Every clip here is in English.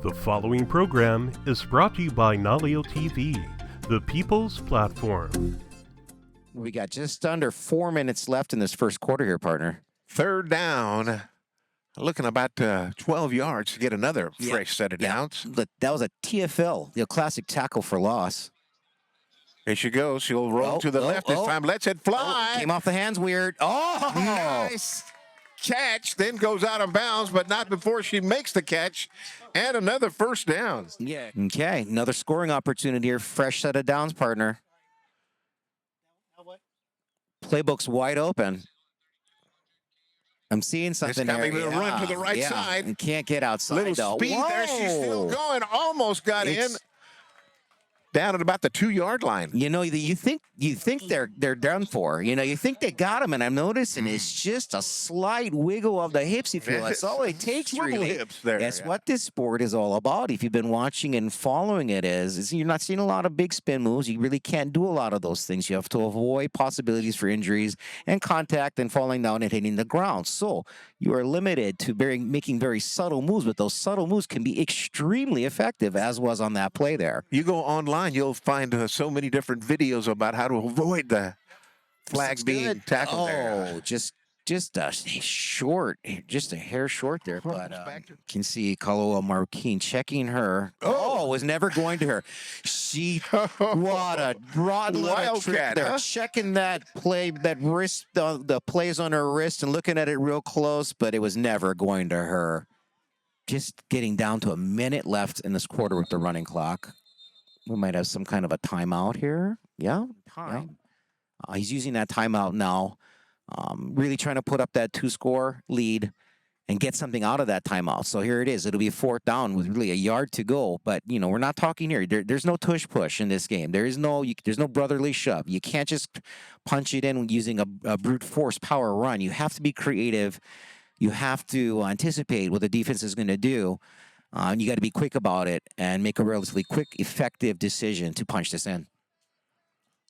The following program is brought to you by NLTV, the people's platform. We got just under 4 minutes left in this first quarter here, partner. Third down, looking about 12 yards to get another fresh set of downs. That was a TFL, the classic tackle for loss. Here she goes. She'll roll to the left this time. Lets it fly. Came off the hands weird. Oh! Nice catch. Then goes out of bounds, but not before she makes the catch. And another first down. Yeah. Okay, another scoring opportunity here. Fresh set of downs, partner. Playbook's wide open. I'm seeing something there. It's coming to run to the right side. And can't get outside, Little though. speed there. She's still going. Almost got in. Down at about the 2-yard line. You know, you think they're done for. You know, you think they got him, and I'm noticing it's just a slight wiggle of the hips. If you will, that's all it takes, really. Hips there. That's what this sport is all about. If you've been watching and following it, is you're not seeing a lot of big spin moves. You really can't do a lot of those things. You have to avoid possibilities for injuries and contact and falling down and hitting the ground. So you are limited to making very subtle moves, but those subtle moves can be extremely effective, as was on that play there. You go online, you'll find so many different videos about how to avoid the flag being tackled there. Oh, just a short, just a hair short there. But you can see Kaloa Marquine checking her. Oh, was never going to her. She, what a broad little trick there. Checking that play, that wrist, the plays on her wrist and looking at it real close, but it was never going to her. Just getting down to a minute left in this quarter with the running clock. We might have some kind of a timeout here. Yeah, time. Yeah. He's using that timeout now, really trying to put up that 2-score lead and get something out of that timeout. So here it is. It'll be 4th down with really a yard to go. But, you know, we're not talking here. There's no tush push in this game. There's no brotherly shove. You can't just punch it in using a brute force power run. You have to be creative. You have to anticipate what the defense is going to do. And you got to be quick about it and make a relatively quick, effective decision to punch this in.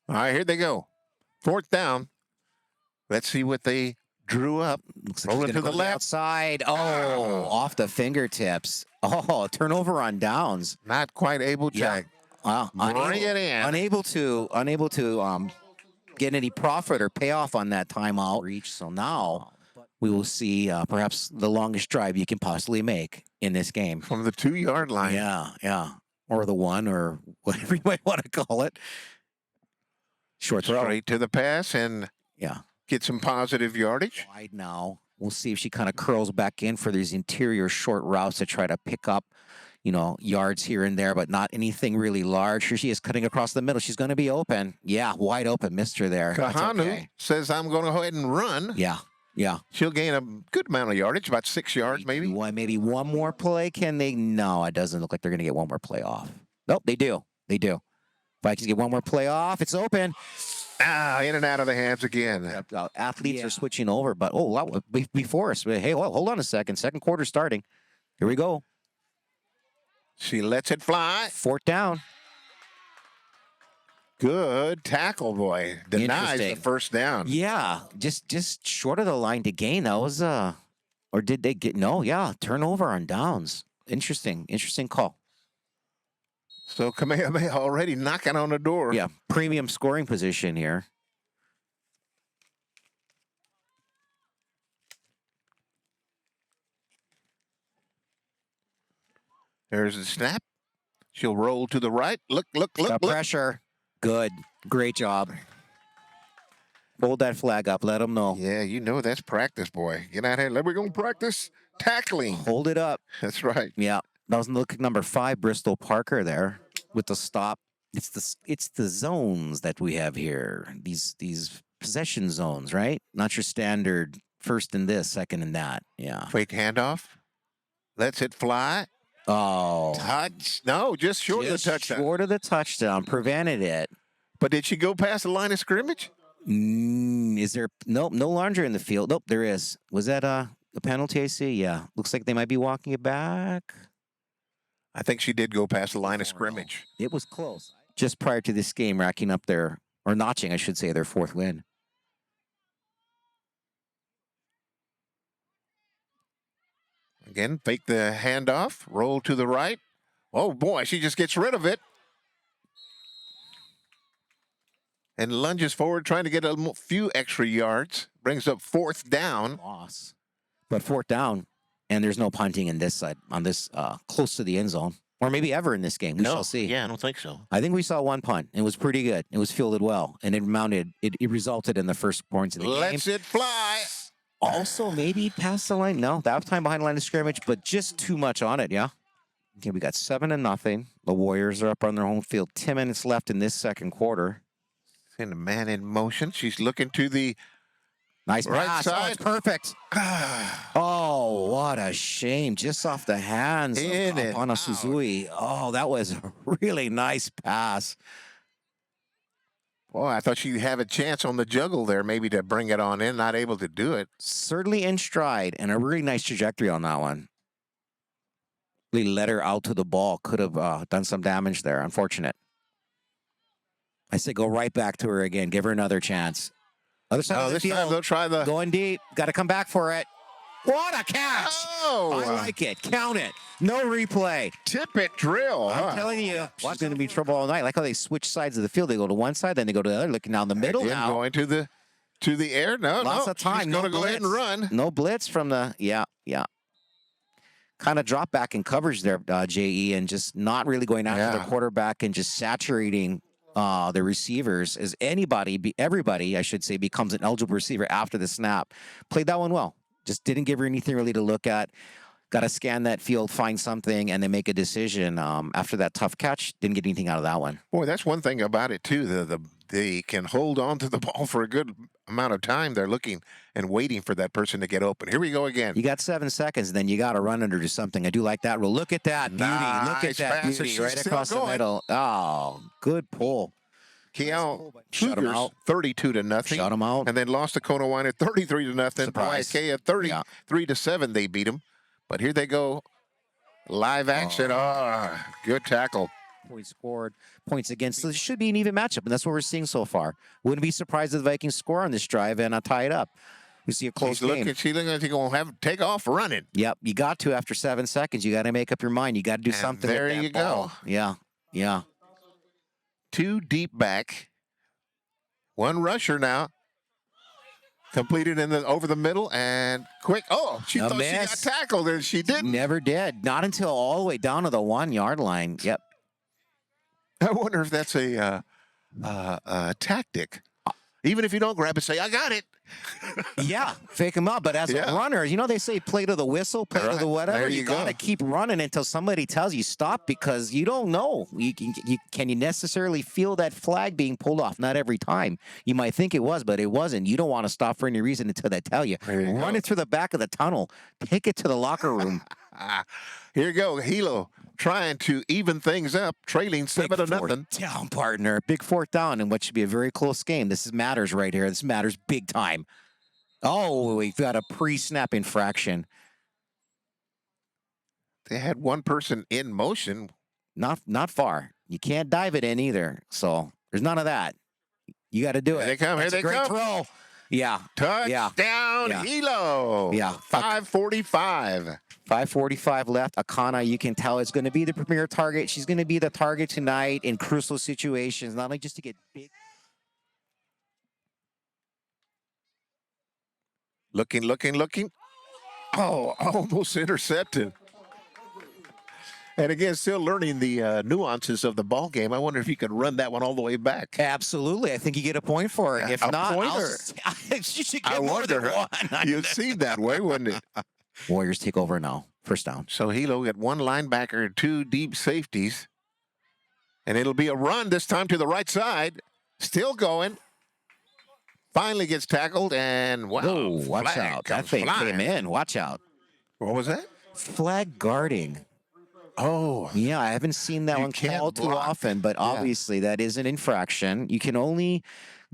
All right, here they go. 4th down. Let's see what they drew up. Looks like to the left outside. Oh, off the fingertips. Oh, turnover on downs. Not quite able to bring it in. Unable to get any profit or payoff on that timeout reach. So now we will see perhaps the longest drive you can possibly make in this game. From the 2-yard line. Yeah. Or the 1, or whatever you might want to call it. Short throw. Straight to the pass and get some positive yardage. Wide now. We'll see if she kind of curls back in for these interior short routes to try to pick up, you know, yards here and there, but not anything really large. Here she is cutting across the middle. She's going to be open. Yeah, wide open. Missed her there. Kahanu says, I'm going to go ahead and run. Yeah. She'll gain a good amount of yardage, about 6 yards maybe. Maybe one more play. Can they? No, it doesn't look like they're going to get one more play off. Nope, they do. Vikings get one more play off. It's open. In and out of the hands again. Athletes are switching over, but before us. Hey, hold on a second. Second quarter starting. Here we go. She lets it fly. 4th down. Good tackle, boy. Denies the first down. Yeah, just short of the line to gain. That was or did they get turnover on downs. Interesting call. So Kamehameha already knocking on the door. Yeah, premium scoring position here. There's the snap. She'll roll to the right. Look. Pressure. Good. Great job. Hold that flag up. Let them know. Yeah, you know that's practice, boy. Get out here. We're going to practice tackling. Hold it up. That's right. Yeah. That was look number 5, Bristol Parker there with the stop. It's the zones that we have here. These possession zones, right? Not your standard first in this, second in that. Yeah. Fake handoff. Lets it fly. Oh. Touch. No, just short of the touchdown. Short of the touchdown. Prevented it. But did she go past the line of scrimmage? Is there? Nope, no larger in the field. Nope, there is. Was that a penalty, AC? Yeah. Looks like they might be walking it back. I think she did go past the line of scrimmage. It was close. Just prior to this game, racking up their, or notching, I should say, their 4th win. Again, fake the handoff, roll to the right. Oh, boy, she just gets rid of it. And lunges forward, trying to get a few extra yards. Brings up 4th down. Loss. But 4th down, and there's no punting in this side, on this close to the end zone. Or maybe ever in this game. We shall see. Yeah, I don't think so. I think we saw one punt. It was pretty good. It was fielded well. And it resulted in the first points in the game. Lets it fly. Also, maybe past the line. No, that was time behind the line of scrimmage, but just too much on it, yeah? Okay, we got 7-0. The Warriors are up on their home field. 10 minutes left in this second quarter. And a man in motion. She's looking to the nice right pass. side. Oh, it's perfect. Oh, what a shame. Just off the hands of Ana Suzui. Oh, that was a really nice pass. Boy, I thought she'd have a chance on the juggle there, maybe to bring it on in. Not able to do it. Certainly in stride, and a really nice trajectory on that one. Really led her out to the ball. Could have done some damage there. Unfortunate. I say go right back to her again. Give her another chance. Other side of the this field. time they'll try the... Going deep. Got to come back for it. What a catch. Oh! I like it. Count it. No replay. Tip it drill. I'm telling you, she's going to be trouble all night. Like how they switch sides of the field. They go to one side, then they go to the other, looking down the middle Again, now. going to the air. No, Lots no. of time. She's going to go ahead and run. No blitz from the, yeah. Kind of drop back in coverage there, JE, and just not really going after the quarterback and just saturating the receivers as everybody, I should say, becomes an eligible receiver after the snap. Played that one well. Just didn't give her anything really to look at. Got to scan that field, find something, and then make a decision. After that tough catch, didn't get anything out of that one. Boy, that's one thing about it, too. They can hold on to the ball for a good amount of time. They're looking and waiting for that person to get open. Here we go again. You got 7 seconds, and then you got to run under to something. I do like that rule. Look at that beauty. Look at that beauty right across the middle. Oh, good pull. Kiao Shut him out. 32-0. Shut him out. And then lost to Konowine at 33-0. Surprise. YK at 33-7. They beat them. But here they go. Live action. Good tackle. Points scored, points against. So this should be an even matchup, and that's what we're seeing so far. Wouldn't be surprised if the Vikings score on this drive and tie it up. We see a close game. She's looking like she's going to have take off running. Yep, you got to after 7 seconds. You got to make up your mind. You got to do something. There with that you ball. go. Yeah. 2 deep back. 1 rusher now. Completed over the middle and quick. Oh, she thought she got tackled and she didn't. Never did. Not until all the way down to the 1-yard line. Yep. I wonder if that's a tactic. Even if you don't grab it, say, I got it. Yeah, fake them up. But as a runner, they say play to the whistle, play to the whatever. There you got to keep running until somebody tells you stop because you don't know. Can you necessarily feel that flag being pulled off? Not every time. You might think it was, but it wasn't. You don't want to stop for any reason until they tell you. Run it through the back of the tunnel. Take it to the locker room. Here you go, Hilo trying to even things up, trailing 7-0. Down, partner. Big 4th down in what should be a very close game. This matters right here. This matters big time. Oh, we've got a pre-snap infraction. They had one person in motion. Not far. You can't dive it in either. So there's none of that. You got to do it. Here they come. Here they come. Throw. Yeah. Touchdown, Hilo. Yeah. 5:45. 5:45 left. Akana, you can tell, is going to be the premier target. She's going to be the target tonight in crucial situations, not only just to get big. Looking. Oh, almost intercepted. And again, still learning the nuances of the ball game. I wonder if you could run that one all the way back. Absolutely. I think you get a point for it. If not, you should get more than one. You'd see that way, wouldn't it? Warriors take over now. 1st down. So Hilo got 1 linebacker, 2 deep safeties. And it'll be a run this time to the right side. Still going. Finally gets tackled and wow. Whoa, watch out. That thing came in. Watch out. What was that? Flag guarding. Oh. Yeah, I haven't seen that one called too often, but obviously that is an infraction. You can only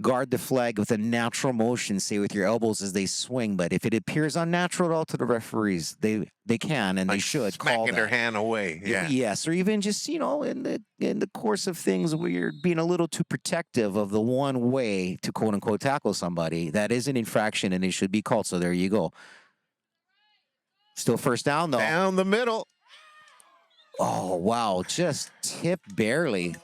guard the flag with a natural motion, say with your elbows as they swing, but if it appears unnatural at all to the referees, they can and they should call that. Smacking their hand away. Yeah. Yes, or even just, in the course of things where you're being a little too protective of the one way to quote unquote tackle somebody, that is an infraction and it should be called. So there you go. Still first down, though. Down the middle. Oh, wow. Just tipped barely.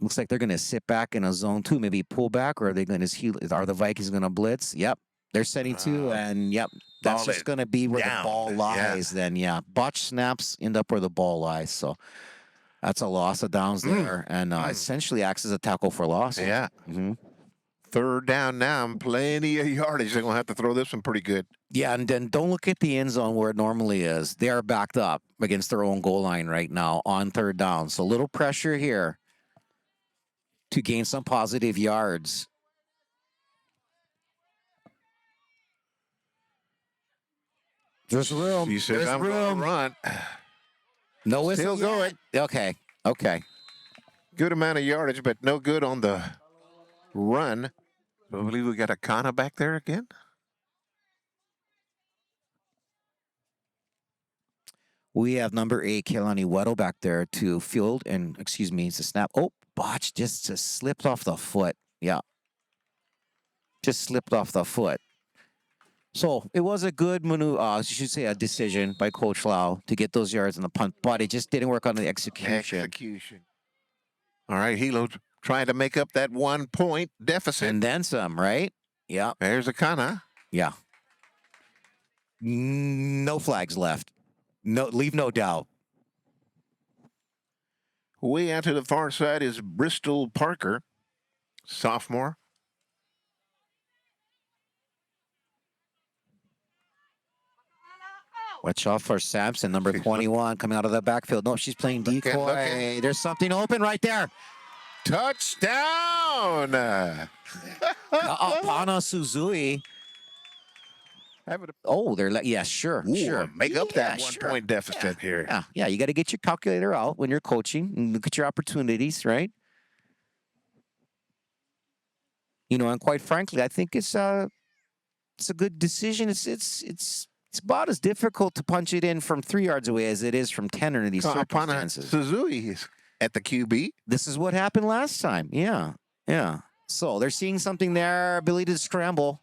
Looks like they're going to sit back in a zone 2, maybe pull back, or are they going to? Are the Vikings going to blitz? Yep, they're setting 2, and yep, that's just going to be where the ball lies. Then, yeah, botch snaps end up where the ball lies. So that's a loss of downs there, and essentially acts as a tackle for loss. Yeah. Third down now, plenty of yardage. They're going to have to throw this one pretty good. Yeah, and then don't look at the end zone where it normally is. They are backed up against their own goal line right now on third down. So a little pressure here to gain some positive yards. There's room. He says, I'm going to run. No whistle. Still going. Okay. Okay. Good amount of yardage, but no good on the run. I believe we got a Kana back there again. We have number 8, Kehlani Weddle, back there to field, and excuse me, it's a snap. Oh, botch just slipped off the foot. Yeah. Just slipped off the foot. So it was a good maneuver, you should say a decision by Coach Lau to get those yards in the punt, but it just didn't work on the execution. All right, Hilo trying to make up that 1 point deficit. And then some, right? Yeah. There's a Kana. Yeah. No flags left. No, leave no doubt. Way out to the far side is Bristol Parker, sophomore. Watch out for Sampson, number 21, coming out of the backfield. No, she's playing decoy. There's something open right there. Touchdown! Pana Suzui. Oh, they're like, yeah, sure, sure. Make up that 1 point deficit here. Yeah, you got to get your calculator out when you're coaching and look at your opportunities, right? You know, and quite frankly, I think it's a good decision. It's about as difficult to punch it in from 3 yards away as it is from 10 under these circumstances. Suzui is at the QB. This is what happened last time. Yeah, yeah. So they're seeing something there, ability to scramble.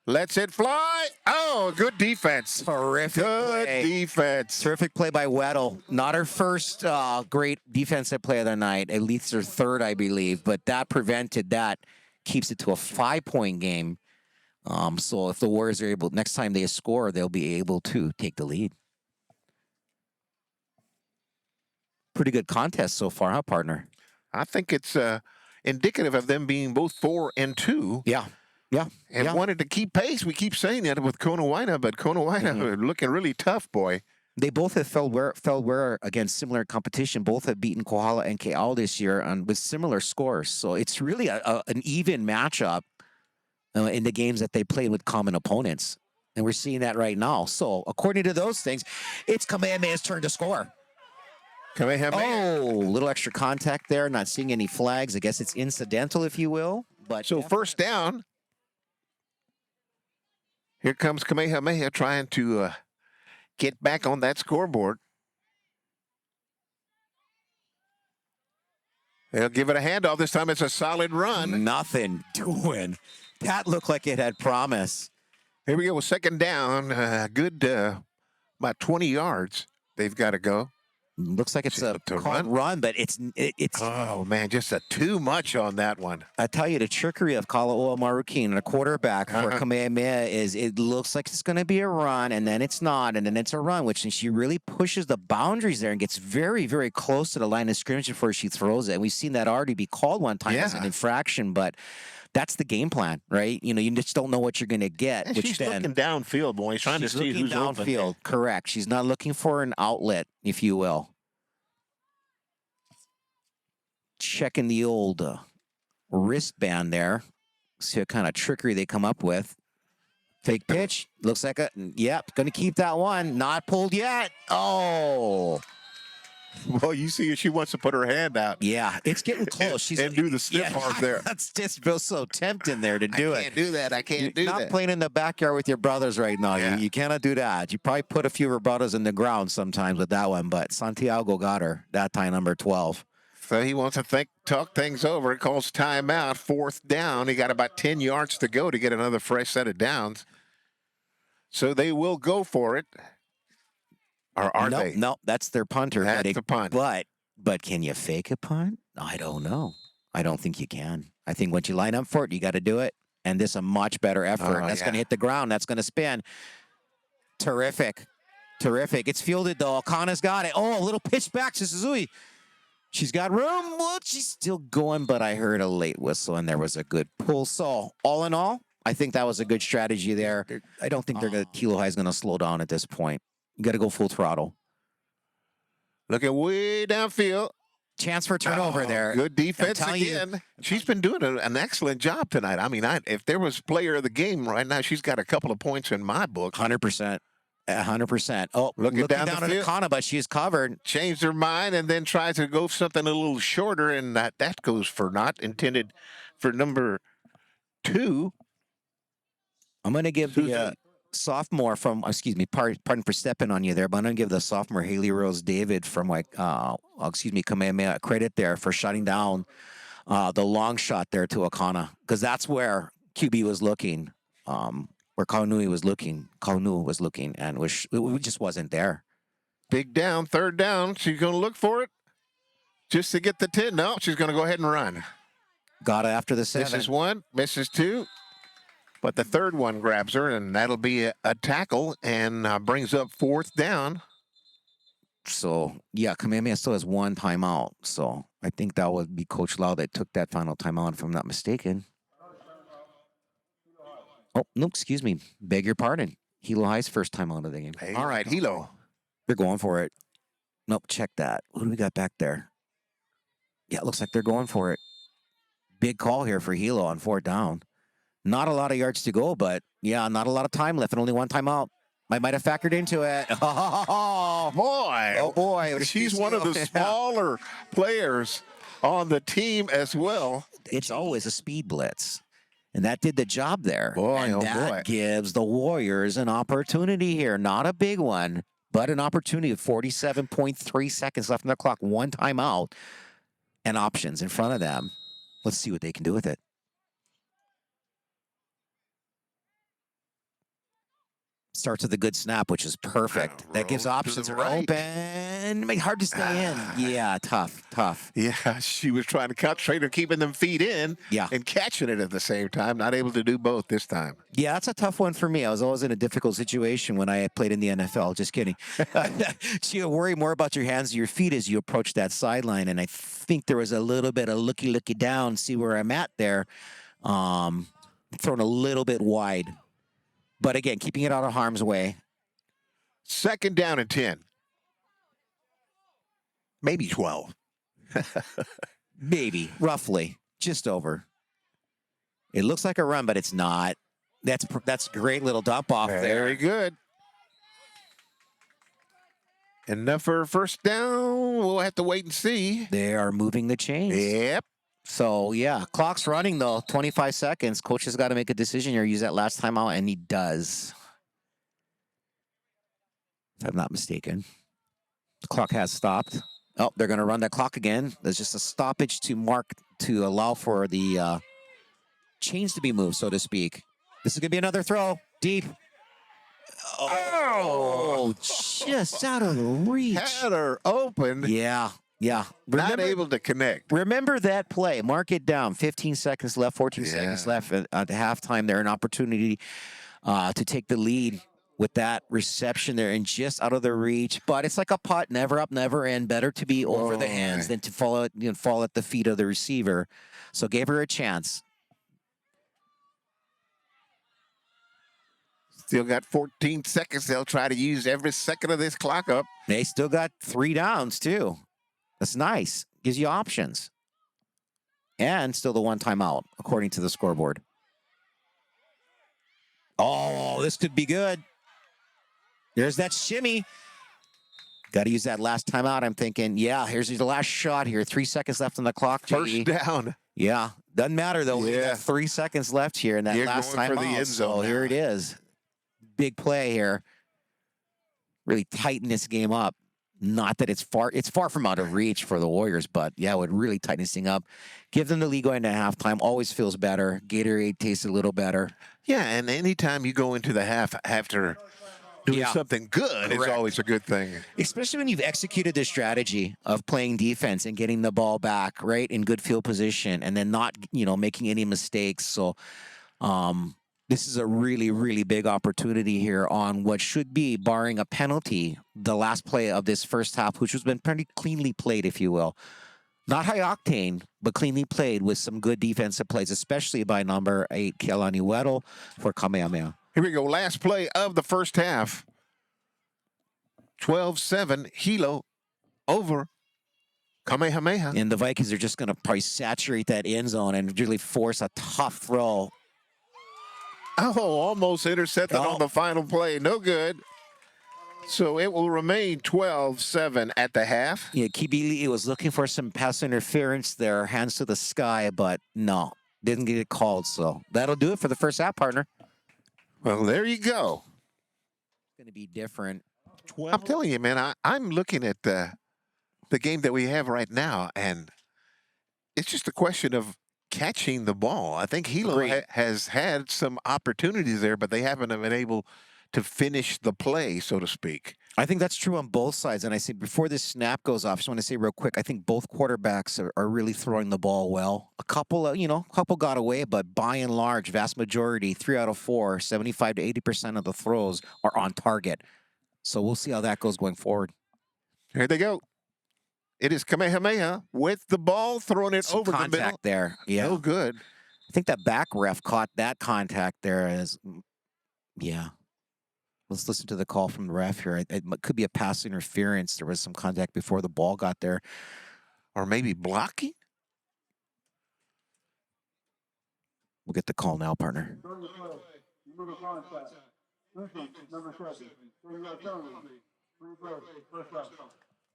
Lets it fly. Oh, good defense. Terrific play. Defense. Terrific play by Weddle. Not her first great defensive play of the night. At least her third, I believe. But that prevented that. Keeps it to a 5-point game. So if the Warriors are able, next time they score, they'll be able to take the lead. Pretty good contest so far, huh, partner? I think it's indicative of them being both 4 and 2. Yeah. Yeah. And wanted to keep pace. We keep saying that with Konawaina, but Konawaina looking really tough, boy. They both have fell where against similar competition. Both have beaten Kohala and Ke'au this year with similar scores. So it's really an even matchup in the games that they played with common opponents. And we're seeing that right now. So according to those things, it's Kamehameha's turn to score. Kamehameha. Oh, little extra contact there. Not seeing any flags. I guess it's incidental, if you will. But so first down. Here comes Kamehameha trying to get back on that scoreboard. They'll give it a handoff. This time it's a solid run. Nothing doing. That looked like it had promise. Here we go with second down. Good about 20 yards they've got to go. Looks like it's a run, but it's oh man, just too much on that one. I tell you, the trickery of Kalaoa Marukine and a quarterback for Kamehameha is it looks like it's going to be a run, and then it's not, and then it's a run, which she really pushes the boundaries there and gets very, very close to the line of scrimmage before she throws it. And we've seen that already be called one time as an infraction, but that's the game plan, right? You know, you just don't know what you're going to get. And she's looking downfield, boy. She's trying to see who's downfield. Open. Correct. She's not looking for an outlet, if you will. Checking the old wristband there. See what kind of trickery they come up with. Fake pitch. Looks like yep, going to keep that one. Not pulled yet. Oh. Well, you see, she wants to put her hand out. Yeah, it's getting close. She's and do the stiff arm there. That's just feels so tempting there to do it. I can't do that. I can't do that. You're not playing in the backyard with your brothers right now. Yeah. You cannot do that. You probably put a few of her brothers in the ground sometimes with that one, but Santiago got her that time, number 12. So he wants to talk things over. He calls timeout. Fourth down. He got about 10 yards to go to get another fresh set of downs. So they will go for it. Or are they? No, that's their punter. That's the punt. But can you fake a punt? I don't know. I don't think you can. I think once you line up for it, you got to do it. And this is a much better effort. That's going to hit the ground. That's going to spin. Terrific. Terrific. It's fielded, though. Akana's got it. Oh, a little pitch back to Suzui. She's got room. Well, she's still going, but I heard a late whistle, and there was a good pull. So, all in all, I think that was a good strategy there. I don't think Hilo High is going to slow down at this point. You got to go full throttle. Looking way downfield. Chance for turnover there. Good defense again. She's been doing an excellent job tonight. I mean, if there was player of the game right now, she's got a couple of points in my book. 100%. 100%. Oh, looking down at Akana, but she's covered. Changed her mind and then tries to go something a little shorter, and that goes for not intended for number 2. I'm going to give the sophomore from, pardon for stepping on you there, but I'm going to give the sophomore Haley Rose David from Kamehameha credit there for shutting down the long shot there to Akana, because that's where QB was looking. Where Kaunui was looking, and it just wasn't there. Big down, third down. She's going to look for it just to get the 10. No, she's going to go ahead and run. Got it after the 7. Misses 1, misses 2. But the third one grabs her, and that'll be a tackle and brings up 4th down. So, yeah, Kamehameha still has 1 timeout. So I think that would be Coach Lau that took that final timeout, if I'm not mistaken. Oh, no, excuse me. Beg your pardon. Hilo High's first time out of the game. Hey, all right, Hilo. They're going for it. Nope, check that. What do we got back there? Yeah, it looks like they're going for it. Big call here for Hilo on 4th down. Not a lot of yards to go, but, yeah, not a lot of time left and only 1 timeout. I might have factored into it. Oh, boy. Oh, boy. She's one of the smaller players on the team as well. It's always a speed blitz. And that did the job there. That gives the Warriors an opportunity here. Not a big one, but an opportunity of 47.3 seconds left on the clock. 1 timeout and options in front of them. Let's see what they can do with it. Starts with a good snap, which is perfect. That gives options open. Hard to stay in. Yeah, tough. Yeah, she was trying to concentrate on keeping them feet in and catching it at the same time. Not able to do both this time. Yeah, that's a tough one for me. I was always in a difficult situation when I played in the NFL. Just kidding. You worry more about your hands and your feet as you approach that sideline. And I think there was a little bit of looky down, see where I'm at there. Thrown a little bit wide. But again, keeping it out of harm's way. 2nd down and 10. Maybe 12. Maybe, roughly. Just over. It looks like a run, but it's not. That's a great little dump off there. Very good. Enough for a 1st down. We'll have to wait and see. They are moving the chains. Yep. So, yeah, clock's running, though. 25 seconds. Coach has got to make a decision here. Use that last timeout, and he does. If I'm not mistaken. The clock has stopped. Oh, they're going to run that clock again. There's just a stoppage to allow for the chains to be moved, so to speak. This is going to be another throw. Deep. Oh, just out of the reach. Had her open. Yeah. Not able to connect. Remember that play. Mark it down. 15 seconds left, 14 seconds left at halftime there. An opportunity to take the lead with that reception there and just out of the reach. But it's like a putt, never up, never in. Better to be over the hands than to fall at the feet of the receiver. So gave her a chance. Still got 14 seconds. They'll try to use every second of this clock up. They still got 3 downs, too. That's nice. Gives you options. And still the 1 timeout, according to the scoreboard. Oh, this could be good. There's that shimmy. Got to use that last timeout. I'm thinking, yeah, here's the last shot here. 3 seconds left on the clock. 1st down. Yeah. Doesn't matter, though. We got 3 seconds left here in that last timeout. For the end zone. So here it is. Big play here. Really tighten this game up. Not that it's far from out of reach for the Warriors, but yeah, it would really tighten this thing up. Give them the lead going to halftime. Always feels better. Gatorade tastes a little better. Yeah, and anytime you go into the half after doing something good, it's always a good thing. Especially when you've executed this strategy of playing defense and getting the ball back, right, in good field position, and then not, making any mistakes. So this is a really, really big opportunity here on what should be, barring a penalty, the last play of this first half, which has been pretty cleanly played, if you will. Not high octane, but cleanly played with some good defensive plays, especially by number 8, Kealani Weddle for Kamehameha. Here we go. Last play of the first half. 12-7, Hilo over Kamehameha. And the Vikings are just going to probably saturate that end zone and really force a tough throw. Oh, almost intercepted on the final play. No good. So it will remain 12-7 at the half. Yeah, Kibili was looking for some pass interference there, hands to the sky, but no, didn't get it called. So that'll do it for the first half, partner. Well, there you go. It's going to be different. I'm telling you, man, I'm looking at the game that we have right now, and it's just a question of catching the ball. I think Hilo has had some opportunities there, but they haven't been able to finish the play, so to speak. I think that's true on both sides. And I say before this snap goes off, I just want to say real quick, I think both quarterbacks are really throwing the ball well. A couple got away, but by and large, vast majority, 3 out of 4, 75 to 80% of the throws are on target. So we'll see how that goes going forward. Here they go. It is Kamehameha with the ball, throwing it over the middle. There. Yeah. No good. I think that back ref caught that contact there yeah. Let's listen to the call from the ref here. It could be a pass interference. There was some contact before the ball got there. Or maybe blocking? We'll get the call now, partner.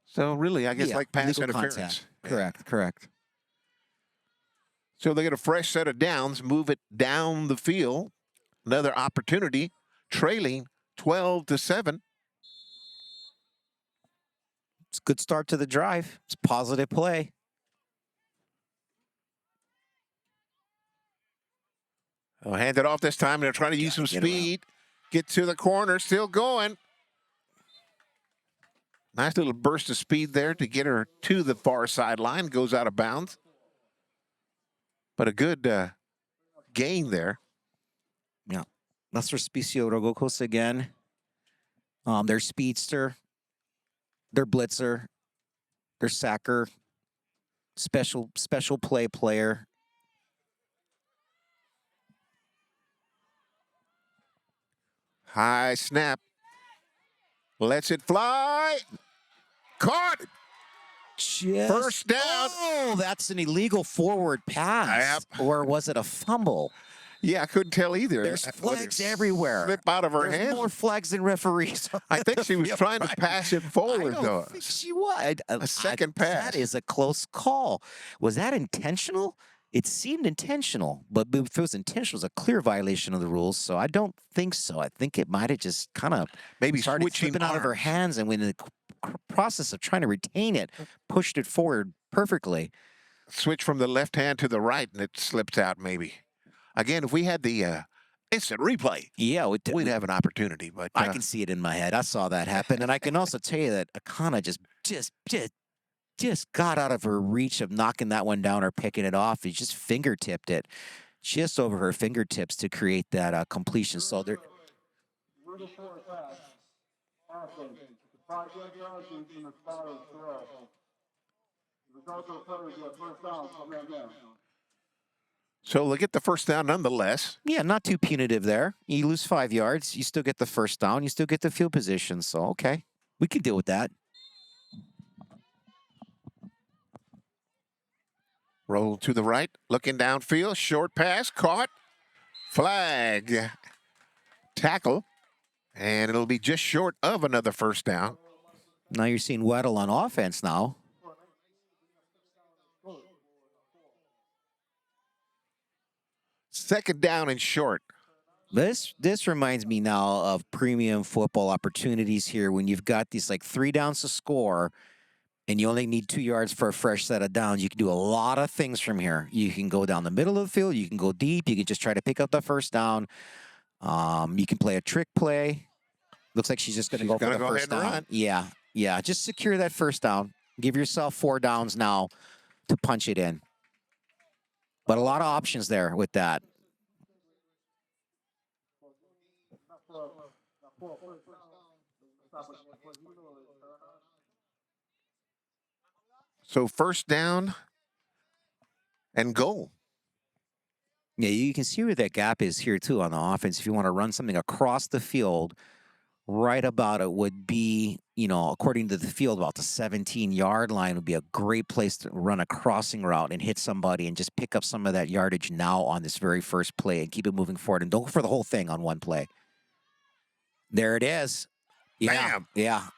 So really, I guess like pass interference. Correct. So they get a fresh set of downs, move it down the field. Another opportunity, trailing 12-7. It's a good start to the drive. It's a positive play. I'll hand it off this time. They're trying to use some speed. Get to the corner, still going. Nice little burst of speed there to get her to the far sideline. Goes out of bounds. But a good gain there. Yeah. That's for Spicio Rogokos again. Their speedster, their blitzer, their sacker, special play player. High snap. Lets it fly. Caught. First down. Oh, that's an illegal forward pass. Yep. Or was it a fumble? Yeah, I couldn't tell either. There's flags everywhere. Slip out of her hands. There's more flags than referees. I think she was trying to pass it forward, though. I think she was. A second pass. That is a close call. Was that intentional? It seemed intentional, but if it was intentional, it was a clear violation of the rules. So I don't think so. I think it might have just kind of maybe started slipping out of her hands, and when the process of trying to retain it, pushed it forward perfectly. Switch from the left hand to the right, and it slipped out maybe. Again, if we had the instant replay, we'd have an opportunity. But I can see it in my head. I saw that happen, and I can also tell you that Akana just got out of her reach of knocking that one down or picking it off. He just fingertipped it just over her fingertips to create that completion. So there. So they'll get the first down nonetheless. Yeah, not too punitive there. You lose 5 yards, you still get the first down, you still get the field position. So, okay, we can deal with that. Roll to the right, looking downfield, short pass, caught, flag, tackle, and it'll be just short of another first down. Now you're seeing Weddle on offense now. Second down and short. This reminds me now of premium football opportunities here when you've got these like 3 downs to score and you only need 2 yards for a fresh set of downs. You can do a lot of things from here. You can go down the middle of the field. You can go deep. You can just try to pick up the first down. You can play a trick play. Looks like she's just going to go for the first down. Run. Yeah, yeah. Just secure that first down. Give yourself 4 downs now to punch it in. But a lot of options there with that. So first down and goal. Yeah, you can see where that gap is here too on the offense. If you want to run something across the field, right about it would be, you know, according to the field, about the 17-yard line would be a great place to run a crossing route and hit somebody and just pick up some of that yardage now on this very first play and keep it moving forward. And don't go for the whole thing on one play. There it is. Yeah, Bam. yeah.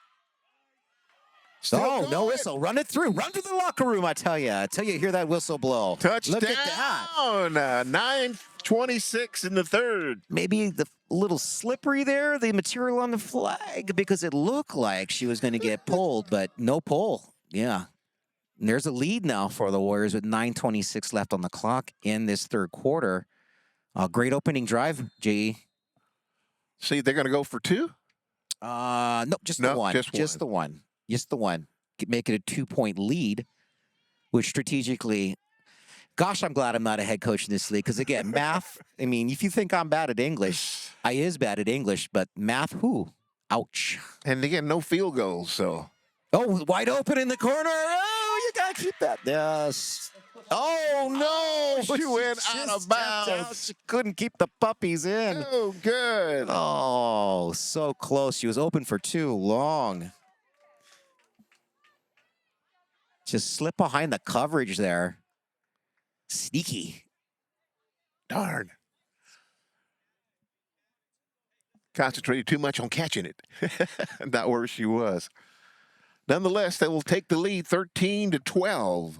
Oh, no whistle. Run it through. Run to the locker room, I tell you. Hear that whistle blow. Touchdown. Look at that. 9:26 in the third. Maybe the little slippery there, the material on the flag, because it looked like she was going to get pulled, but no pull. Yeah. And there's a lead now for the Warriors with 9:26 left on the clock in this third quarter. Great opening drive, J.E. See, they're going to go for 2? No, just the one. Just the one. Just the one. Make it a 2-point lead, which strategically, gosh, I'm glad I'm not a head coach in this league. Because again, math, I mean, if you think I'm bad at English, I is bad at English, but math, who? Ouch. And again, no field goals, so. Oh, wide open in the corner. Oh, you got to keep that. Yes. Oh, no. She went out of bounds. She couldn't keep the puppies in. Oh, good. Oh, so close. She was open for too long. Just slip behind the coverage there. Sneaky. Darn. Concentrated too much on catching it. Not where she was. Nonetheless, they will take the lead 13-12.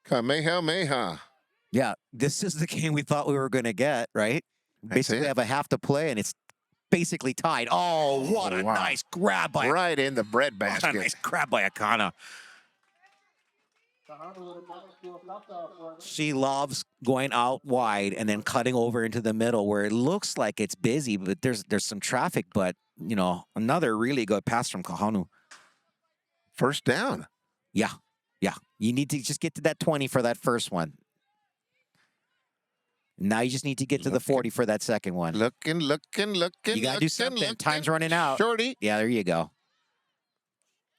Kamehameha. Yeah, this is the game we thought we were going to get, right? Basically have a half to play, and it's basically tied. Oh, what a nice grab by... Right in the bread basket. What a nice grab by Akana. She loves going out wide and then cutting over into the middle where it looks like it's busy, but there's some traffic. But, you know, another really good pass from Kahanu. First down. Yeah, yeah. You need to just get to that 20 for that first one. Now you just need to get to the 40 for that second one. Looking. You got to do something. Time's running out. Shorty. Yeah, there you go.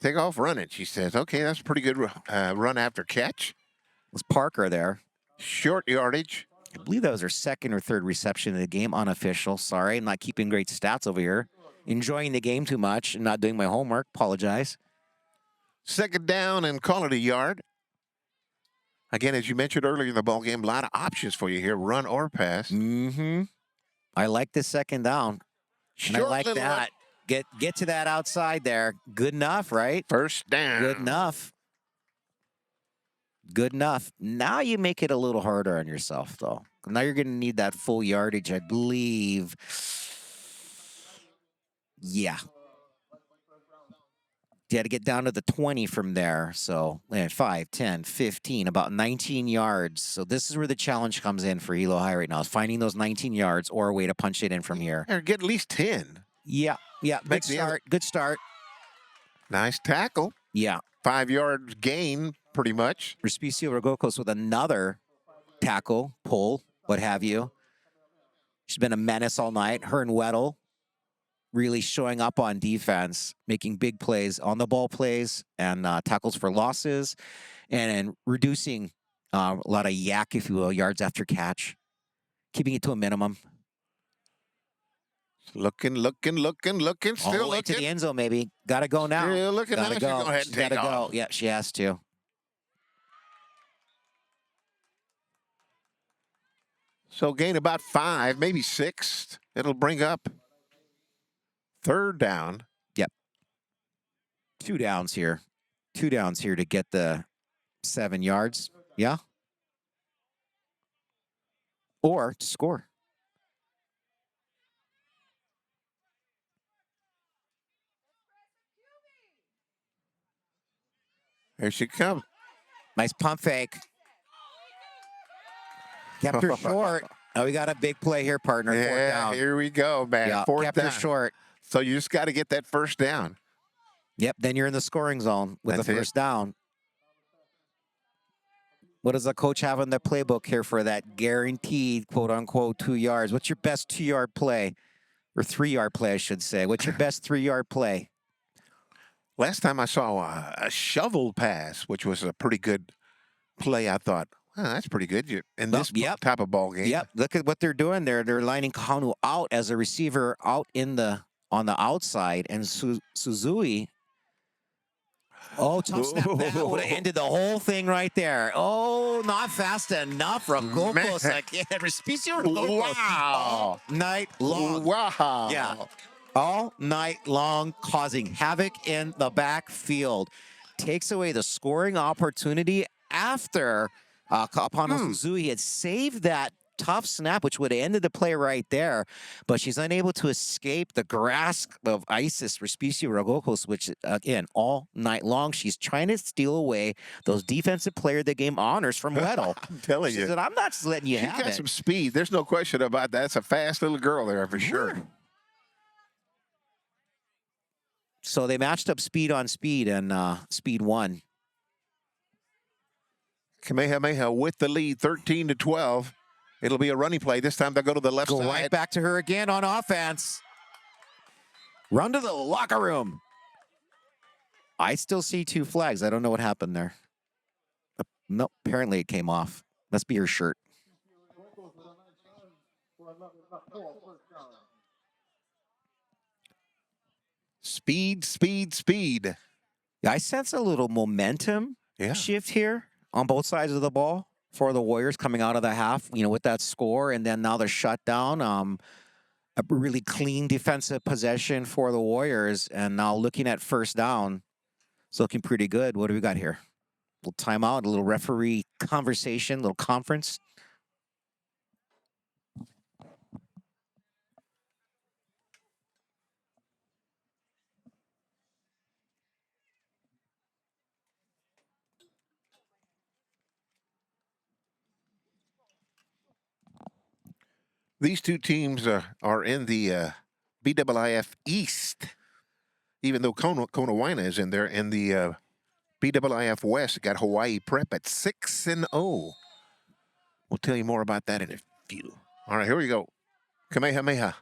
Take off running, she says. Okay, that's a pretty good run after catch. Was Parker there? Short yardage. I believe that was her second or third reception of the game. Unofficial. Sorry, I'm not keeping great stats over here. Enjoying the game too much and not doing my homework. Apologize. Second down and call it a yard. Again, as you mentioned earlier in the ballgame, a lot of options for you here, run or pass. Mm-hmm. I like this second down. And I like that. Get to that outside there. Good enough, right? First down. Good enough. Good enough. Now you make it a little harder on yourself, though. Now you're going to need that full yardage, I believe. Yeah. You had to get down to the 20 from there. So 5, 10, 15, about 19 yards. So this is where the challenge comes in for Hilo High right now, is finding those 19 yards or a way to punch it in from here. Or get at least 10. Yeah, yeah. Good start. Good start. Nice tackle. Yeah. 5 yards gain, pretty much. Respicio Rogokos with another tackle, pull, what have you. She's been a menace all night. Her and Weddle really showing up on defense, making big plays, on the ball plays, and tackles for losses, and reducing a lot of yak, if you will, yards after catch, keeping it to a minimum. Looking. All Still the way looking. to the end zone, maybe. Got to go now. Still looking. Gotta go. Go ahead and take off. Yeah, she has to. So gain about 5, maybe 6. It'll bring up third down. Yep. 2 downs here. 2 downs here to get the 7 yards. Yeah. or to score. Here she comes. Nice pump fake. Kept her short. Oh, we got a big play here, partner. Fourth Yeah, down. here we go, man. Yeah, Fourth kept down. her short. So you just got to get that first down. Yep, then you're in the scoring zone with That's the it. first down. What does the coach have in the playbook here for that guaranteed, quote-unquote, 2 yards? What's your best 2-yard play? Or 3-yard play, I should say. What's your best 3-yard play? Last time I saw a shovel pass, which was a pretty good play, I thought, well, that's pretty good in this type of ball game. Yep, look at what they're doing there. They're lining Kahanu out as a receiver out on the outside, and Suzui. Oh, tough snap. That would have ended the whole thing right there. Oh, not fast enough. Rogopos again. Respicio Rogopos. Wow. All night long. Wow. Yeah. All night long, causing havoc in the backfield. Takes away the scoring opportunity after Kapano Suzui had saved that tough snap, which would have ended the play right there. But she's unable to escape the grasp of Isis Respicio Rogopos, which, again, all night long, she's trying to steal away those defensive player of the game honors from Weddle. I'm telling you. She said, I'm not just letting you She have got it. some speed. There's no question about that. It's a fast little girl there for sure. So they matched up speed on speed, and speed won. Kamehameha with the lead, 13-12. It'll be a running play. This time they'll go to the left Go side. right back to her again on offense. Run to the locker room. I still see 2 flags. I don't know what happened there. No, apparently it came off. Must be her shirt. Speed, speed, speed. Yeah, I sense a little momentum shift here on both sides of the ball for the Warriors coming out of the half, with that score, and then now they're shut down. A really clean defensive possession for the Warriors, and now looking at first down, it's looking pretty good. What do we got here? A little timeout, a little referee conversation, a little conference. These two teams are in the BIIF East, even though Konawaina is in there. In the BIIF West, got Hawaii Prep at 6-0. We'll tell you more about that in a few. All right, here we go. Kamehameha.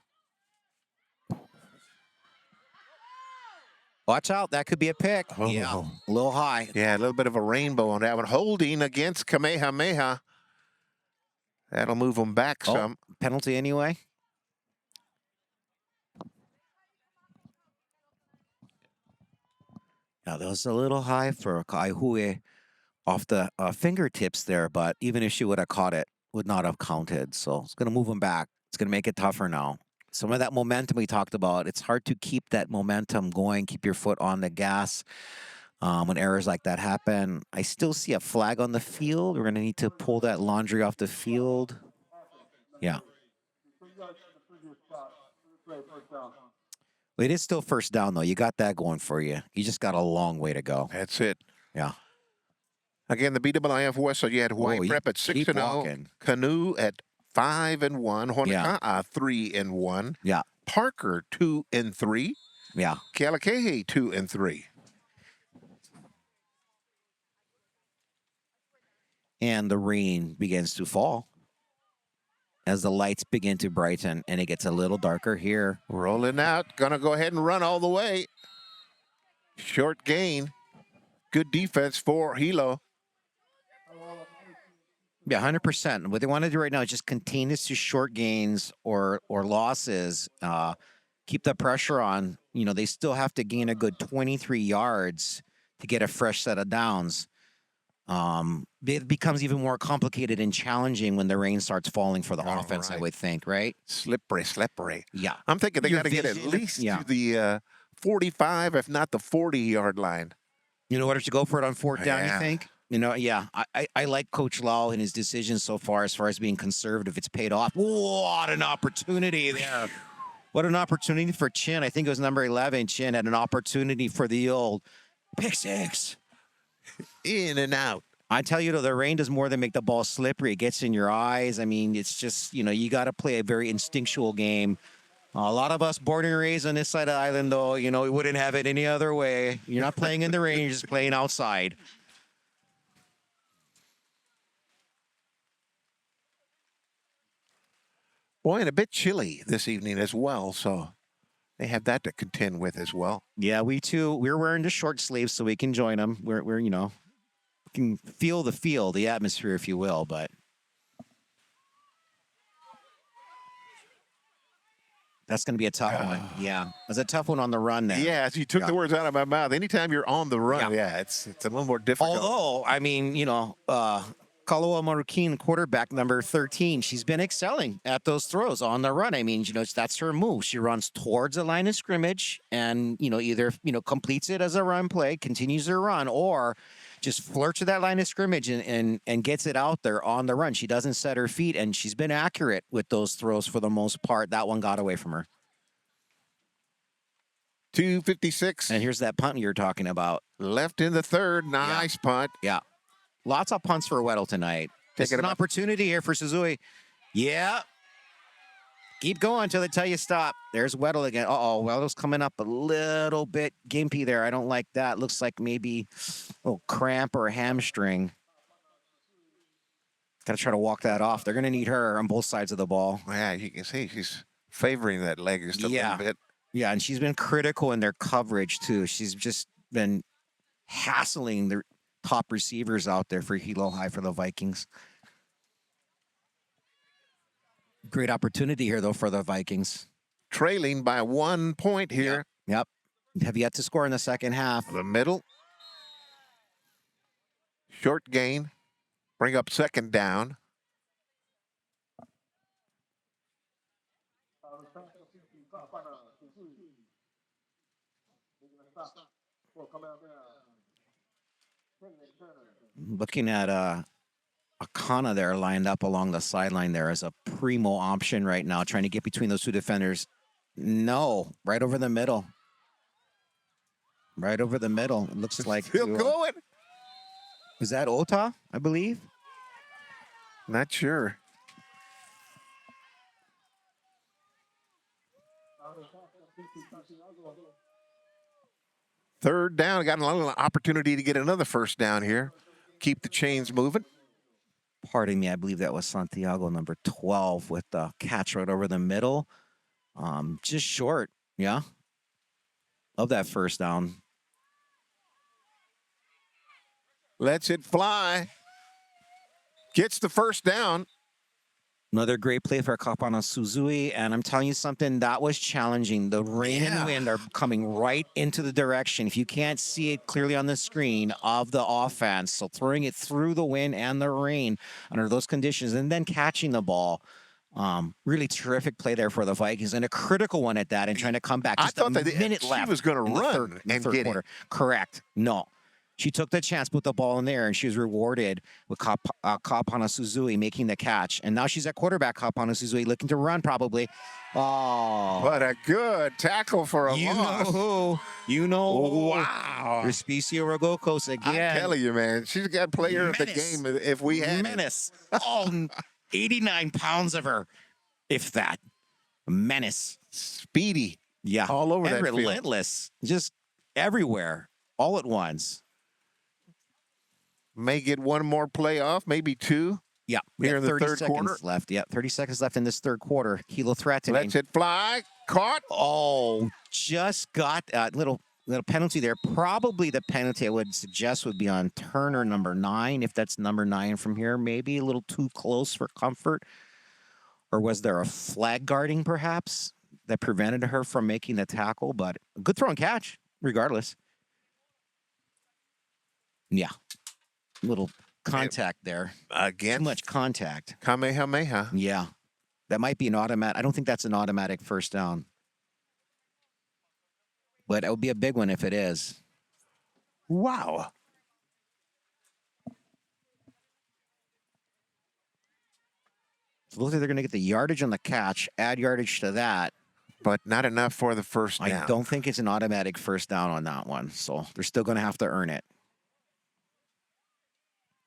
Watch out, that could be a pick. Oh. Yeah, a little high. Yeah, a little bit of a rainbow on that one. Holding against Kamehameha. That'll move them back some. Penalty anyway. Now, that was a little high for Kaihue off the fingertips there, but even if she would have caught it, would not have counted. So it's going to move them back. It's going to make it tougher now. Some of that momentum we talked about, it's hard to keep that momentum going, keep your foot on the gas when errors like that happen. I still see a flag on the field. We're going to need to pull that laundry off the field. Yeah. It is still first down, though. You got that going for you. You just got a long way to go. That's it. Yeah. Again, the BIIF West, so you had Hawaii Prep at 6-0. Canoe at 5-1. Honoka'a 3-1. Yeah. Parker 2-3. Yeah. Kealakahe 2-3. And the rain begins to fall as the lights begin to brighten, and it gets a little darker here. Rolling out. Gonna go ahead and run all the way. Short gain. Good defense for Hilo. Yeah, 100%. What they want to do right now is just contain this to short gains or losses. Keep the pressure on. They still have to gain a good 23 yards to get a fresh set of downs. It becomes even more complicated and challenging when the rain starts falling for the offense, I would think, right? Slippery. Yeah. I'm thinking they got to get at least to the 45, if not the 40-yard line. You know what? If you go for it on fourth down, you think? You know, yeah, I like Coach Lau and his decisions so far as being conservative. It's paid off. What an opportunity there. What an opportunity for Chin. I think it was number 11. Chin had an opportunity for the old pick six. In and out. I tell you, though, the rain does more than make the ball slippery. It gets in your eyes. I mean, it's just, you know, you got to play a very instinctual game. A lot of us born and raised on this side of the island, though, you know, we wouldn't have it any other way. You're not playing in the rain, you're just playing outside. Boy, and a bit chilly this evening as well, so they have that to contend with as well. Yeah, we're wearing the short sleeves so we can join them. We're you know, can feel the atmosphere, if you will, but that's going to be a tough one. Yeah, it's a tough one on the run there. Yeah, you took the words out of my mouth. Anytime you're on the run, it's a little more difficult. Although, I mean, you know, Kaloa Marroquin, quarterback number 13, she's been excelling at those throws on the run. I mean, you know, that's her move. She runs towards the line of scrimmage and, you know, either, you know, completes it as a run play, continues her run, or just flirts with that line of scrimmage and gets it out there on the run. She doesn't set her feet, and she's been accurate with those throws for the most part. That one got away from her. 2:56. And here's that punt you're talking about. Left in the third. Nice punt. Yeah. Lots of punts for Weddle tonight. It's an opportunity here for Suzui. Yeah. Keep going until they tell you stop. There's Weddle again. Uh-oh, Weddle's coming up a little bit gimpy there. I don't like that. Looks like maybe a little cramp or a hamstring. Got to try to walk that off. They're going to need her on both sides of the ball. Yeah, you can see she's favoring that leg just a little bit. Yeah, and she's been critical in their coverage, too. She's just been hassling the top receivers out there for Hilo High for the Vikings. Great opportunity here, though, for the Vikings. Trailing by 1 point here. Yep. Have yet to score in the second half. The middle. Short gain. Bring up second down. Looking at Akana there lined up along the sideline there as a primo option right now, trying to get between those two defenders. No, right over the middle. Right over the middle. It looks like. Still going. Is that Ota, I believe? Not sure. Third down. Got a little opportunity to get another first down here. Keep the chains moving. Pardon me, I believe that was Santiago, number 12, with the catch right over the middle. Just short, yeah, of that first down. Lets it fly. Gets the first down. Another great play for Kapana Suzui, and I'm telling you something, that was challenging. The rain and wind are coming right into the direction, if you can't see it clearly on the screen, of the offense. So throwing it through the wind and the rain under those conditions and then catching the ball. Really terrific play there for the Vikings, and a critical one at that, and trying to come back. Just I thought a minute left. She was going to run and get it. Correct. No. She took the chance, put the ball in there, and she was rewarded with Kapana Suzui making the catch. And now she's at quarterback, Kapana Suzui, looking to run probably. Oh. What a good tackle for a loss. You know who. You know who. Wow. Respicio Rogokos again. I'm telling you, man. She's got player of the game if we had Menace. Oh, 89 pounds of her, if that. Menace. Speedy. Yeah. All over and that field. Relentless. Just everywhere. All at once. May get one more play off, maybe two. Yeah, here in the third quarter. Left. Yeah, 30 seconds left in this third quarter. Hilo threatening. Lets it fly. Caught. Oh, just got a little penalty there. Probably the penalty I would suggest would be on Turner, number 9, if that's number 9 from here. Maybe a little too close for comfort. Or was there a flag guarding, perhaps, that prevented her from making the tackle? But a good throw and catch, regardless. Yeah. Little contact there. Again. Too much contact. Kamehameha. Yeah. That might be an automatic. I don't think that's an automatic first down. But it would be a big one if it is. Wow. So looks like they're going to get the yardage on the catch, add yardage to that. But not enough for the first down. I don't think it's an automatic first down on that one. So they're still going to have to earn it.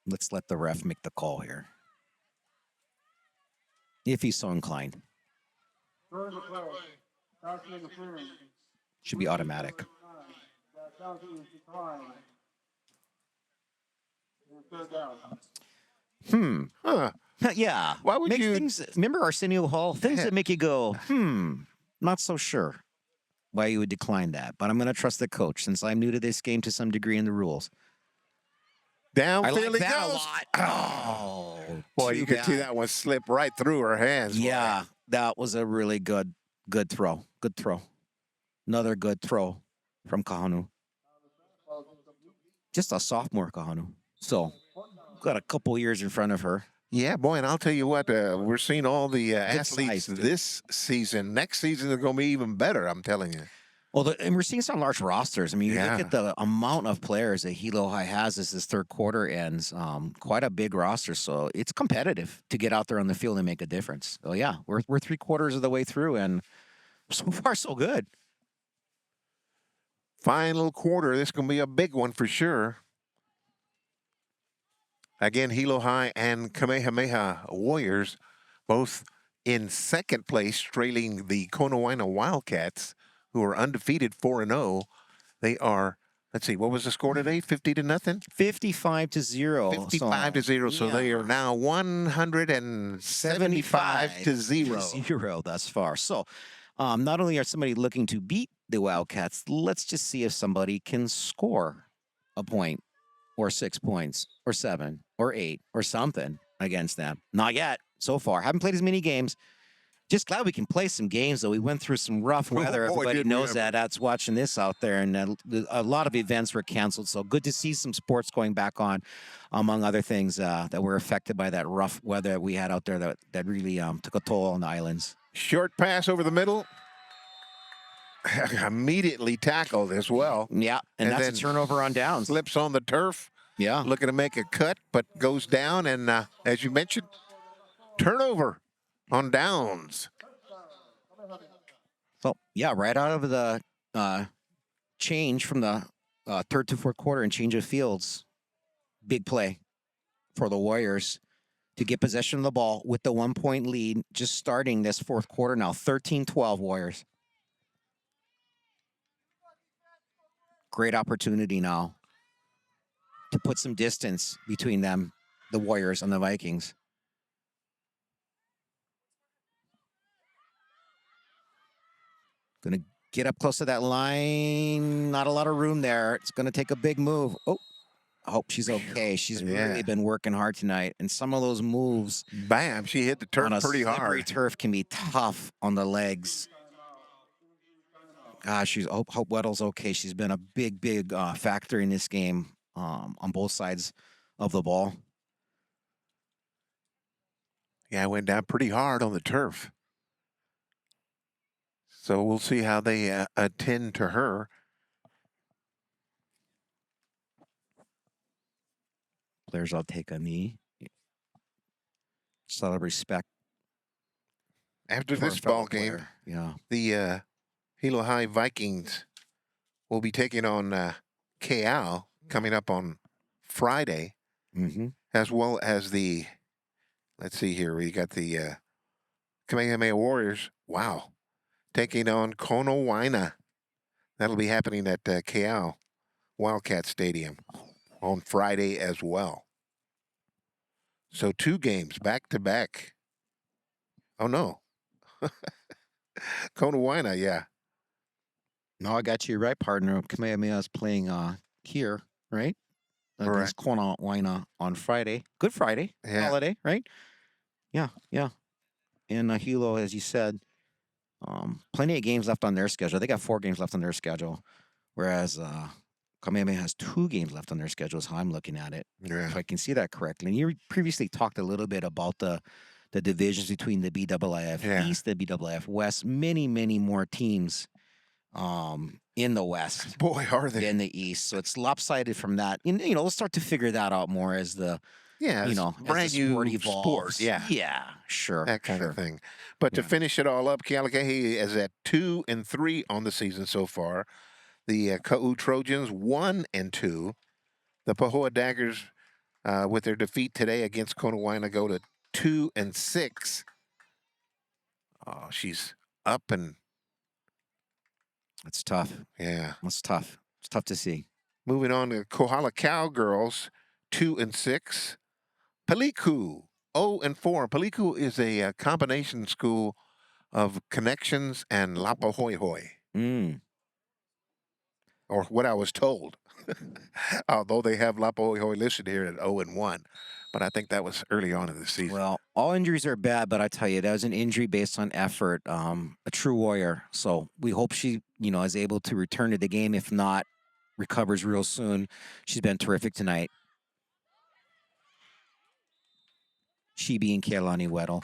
Let's let the ref make the call here, if he's so inclined. Should be automatic. Huh. Yeah. Why would you? Remember Arsenio Hall? Things that make you go, not so sure why you would decline that. But I'm going to trust the coach since I'm new to this game to some degree in the rules. Downfield I like he that goes. a lot. Oh, Boy, you could see that one slip right through her hands. Yeah, that was a really good throw. Good throw. Another good throw from Kahanu. Just a sophomore Kahanu. So, got a couple years in front of her. Yeah, boy, and I'll tell you what, we're seeing all the athletes this season. Next season, they're going to be even better, I'm telling you. Well, and we're seeing some large rosters. I mean, you look at the amount of players that Hilo High has as this third quarter ends, quite a big roster. So it's competitive to get out there on the field and make a difference. So, yeah, we're 3/4 of the way through, and so far, so good. Final quarter, this is going to be a big one for sure. Again, Hilo High and Kamehameha Warriors both in second place, trailing the Konawaina Wildcats, who are undefeated 4-0. They are, let's see, what was the score today? 50-0? 55-0. 55-0. So they are now 175-0. 0 thus far. So not only are somebody looking to beat the Wildcats, let's just see if somebody can score a point or 6 points or 7 or 8 or something against them. Not yet so far. Haven't played as many games. Just glad we can play some games, though. We went through some rough weather. Everybody knows that. That's watching this out there. And a lot of events were canceled. So good to see some sports going back on, among other things that were affected by that rough weather we had out there that really took a toll on the islands. Short pass over the middle. Immediately tackled as well. Yeah, and that's a turnover on downs. Slips on the turf. Yeah. Looking to make a cut, but goes down. And as you mentioned, turnover on downs. So, yeah, right out of the change from the third to fourth quarter and change of fields, big play for the Warriors to get possession of the ball with the 1-point lead just starting this fourth quarter now. 13-12 Warriors. Great opportunity now to put some distance between them, the Warriors and the Vikings. Going to get up close to that line. Not a lot of room there. It's going to take a big move. Oh, I hope she's okay. She's really been working hard tonight. And some of those moves. Bam, she hit the turf pretty hard. Turf can be tough on the legs. Gosh, Hope Weddle's okay. She's been a big factor in this game on both sides of the ball. Yeah, I went down pretty hard on the turf. So we'll see how they attend to her. Players will take a knee. Just out of respect. After this ball game, the Hilo High Vikings will be taking on KL coming up on Friday, as well as the, let's see here, we got the Kamehameha Warriors. Wow. Taking on Konawaina. That'll be happening at KL Wildcat Stadium on Friday as well. So 2 games back to back. Oh, no. Konawaina, yeah. No, I got you right, partner. Kamehameha is playing here, right? Against Konawaina on Friday. Good Friday. Holiday, right? Yeah. And Hilo, as you said, plenty of games left on their schedule. They got 4 games left on their schedule, whereas Kamehameha has 2 games left on their schedule is how I'm looking at it. Yeah. If I can see that correctly. And you previously talked a little bit about the divisions between the BIIF East, the BIIF West. Many more teams in the West. Boy, are they. In the East. So it's lopsided from that. And, let's start to figure that out more as the Yeah, you it's know, brand as the sport new evolves. sport. Yeah, Yeah, sure. that kind sure. of thing. But to finish it all up, Kealakahi is at 2-3 on the season so far. The Ka'u Trojans 1-2. The Pahoa Daggers, with their defeat today against Konawaina, go to 2-6. Oh, she's up and It's tough. yeah. It's tough. It's tough to see. Moving on to Kohala Cowgirls, 2-6. Paliku 0-4. Paliku is a combination school of Connections and Lapa Hoi Hoi, or what I was told. Although they have Lapa Hoi Hoi listed here at 0-1, but I think that was early on in the season. Well, all injuries are bad, but I tell you, that was an injury based on effort. A true warrior. So we hope she, you know, is able to return to the game. If not, recovers real soon. She's been terrific tonight. She being Kealani Weddle,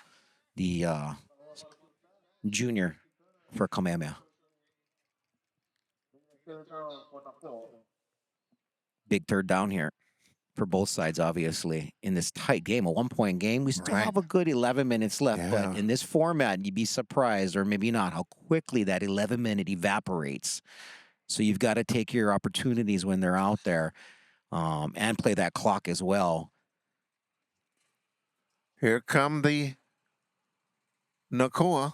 the junior for Kamehameha. Big third down here for both sides, obviously. In this tight game, a 1-point game, we still have a good 11 minutes left. But in this format, you'd be surprised, or maybe not, how quickly that 11-minute evaporates. So you've got to take your opportunities when they're out there and play that clock as well. Here come the Nakoa.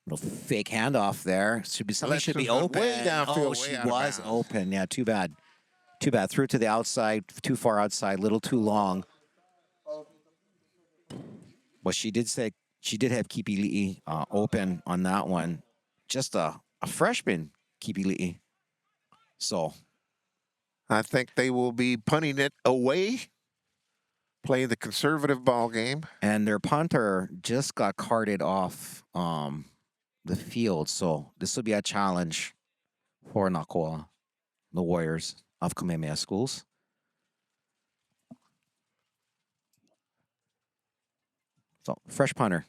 Little fake handoff there. Something should be open. Way downfield, Oh, way she out of was bounds. open. Yeah, too bad. Too bad. Threw it to the outside, too far outside, little too long. Well, she did say she did have Kipili'i open on that one. Just a freshman Kipili'i. So I think they will be punting it away, playing the conservative ball game. and their punter just got carted off the field. So this will be a challenge for Nakoa, the Warriors of Kamehameha Schools. So fresh punter.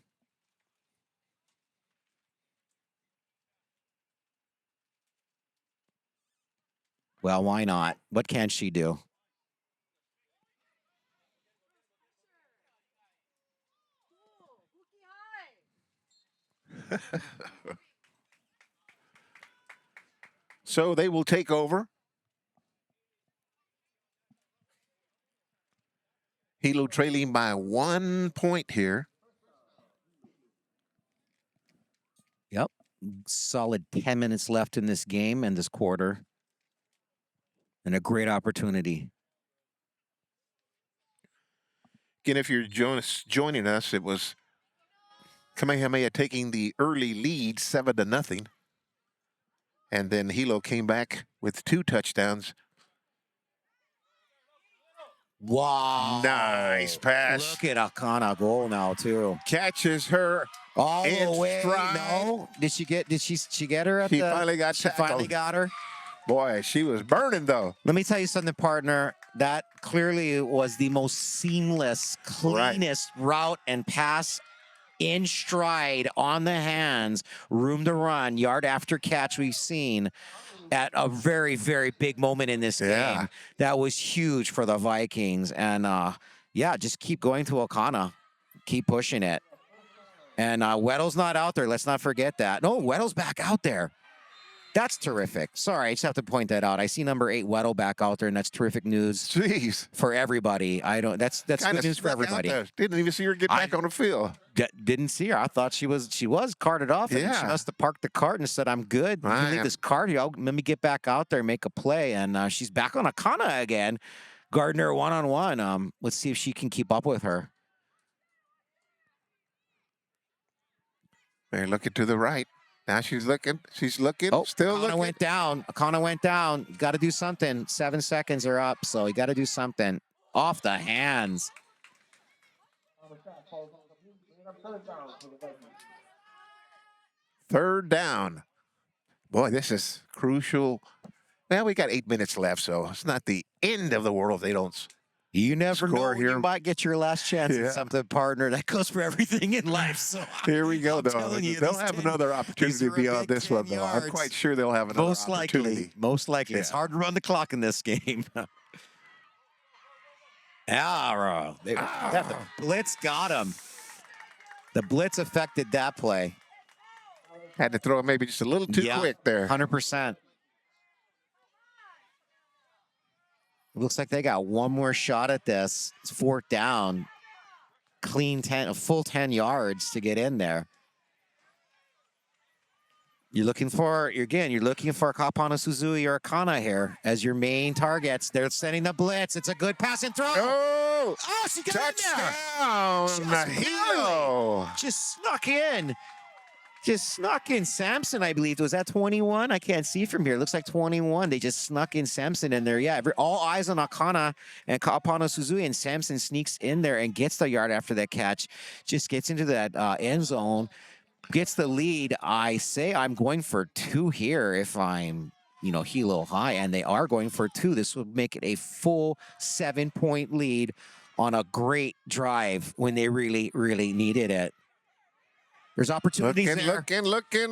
Well, why not? What can she do? So they will take over. Hilo trailing by 1 point here. Yep. Solid 10 minutes left in this game and this quarter. And a great opportunity. Again, if you're joining us, it was Kamehameha taking the early lead 7-0. And then Hilo came back with 2 touchdowns. Wow. Nice pass. Look at Akana goal now, too. Catches her All in the way. stride. No. Did she get her at She the... finally got She tackled. finally got her. Boy, she was burning, though. Let me tell you something, partner. That clearly was the most seamless, cleanest route and pass in stride, on the hands, room to run, yard after catch we've seen at a very, very big moment in this game. That was huge for the Vikings. And, yeah, just keep going to Akana. Keep pushing it. And Weddle's not out there. Let's not forget that. No, Weddle's back out there. That's terrific. Sorry, I just have to point that out. I see number 8 Weddle back out there, and that's terrific news. Jeez. For everybody. That's good news for everybody. Didn't even see her get back on the field. Didn't see her. I thought she was carted off. And she must have parked the cart and said, "I'm good. You can leave this cart here. Let me get back out there and make a play." And she's back on Akana again. Gardner one-on-one. Let's see if she can keep up with her. They're looking to the right. Now she's looking. Oh, still Akana looking. went down. Akana went down. You got to do something. 7 seconds are up, so you got to do something. Off the hands. Third down. Boy, this is crucial. Well, we got 8 minutes left, so it's not the end of the world if they don't. You never know Score when here. you might get your last chance at something, partner. That goes for everything in life. So Here we go, though. telling you, They'll these have 10 another opportunity are a beyond big this 10 one, though. I'm yards. quite sure they'll have another Most likely. opportunity. Most likely. It's Yeah. hard to run the clock in this game. Arrow. The blitz got him. The blitz affected that play. Had to throw it maybe just a little too quick there. 100%. It looks like they got one more shot at this. It's 4th down. Clean 10, a full 10 yards to get in there. You're looking for Kamehameha Suzui or Akana here as your main targets. They're sending the blitz. It's a good pass and throw. Oh, she got touchdown! in there. Hilo. Just snuck in. Just snuck in Samson, I believe. Was that 21? I can't see from here. It looks like 21. They just snuck in Samson in there. Yeah, all eyes on Akana and Kamehameha Suzui, and Samson sneaks in there and gets the yard after that catch. Just gets into that end zone, gets the lead. I say I'm going for 2 here if I'm, Hilo High, and they are going for 2. This would make it a full 7-point lead on a great drive when they really, really needed it. There's opportunities there. Looking.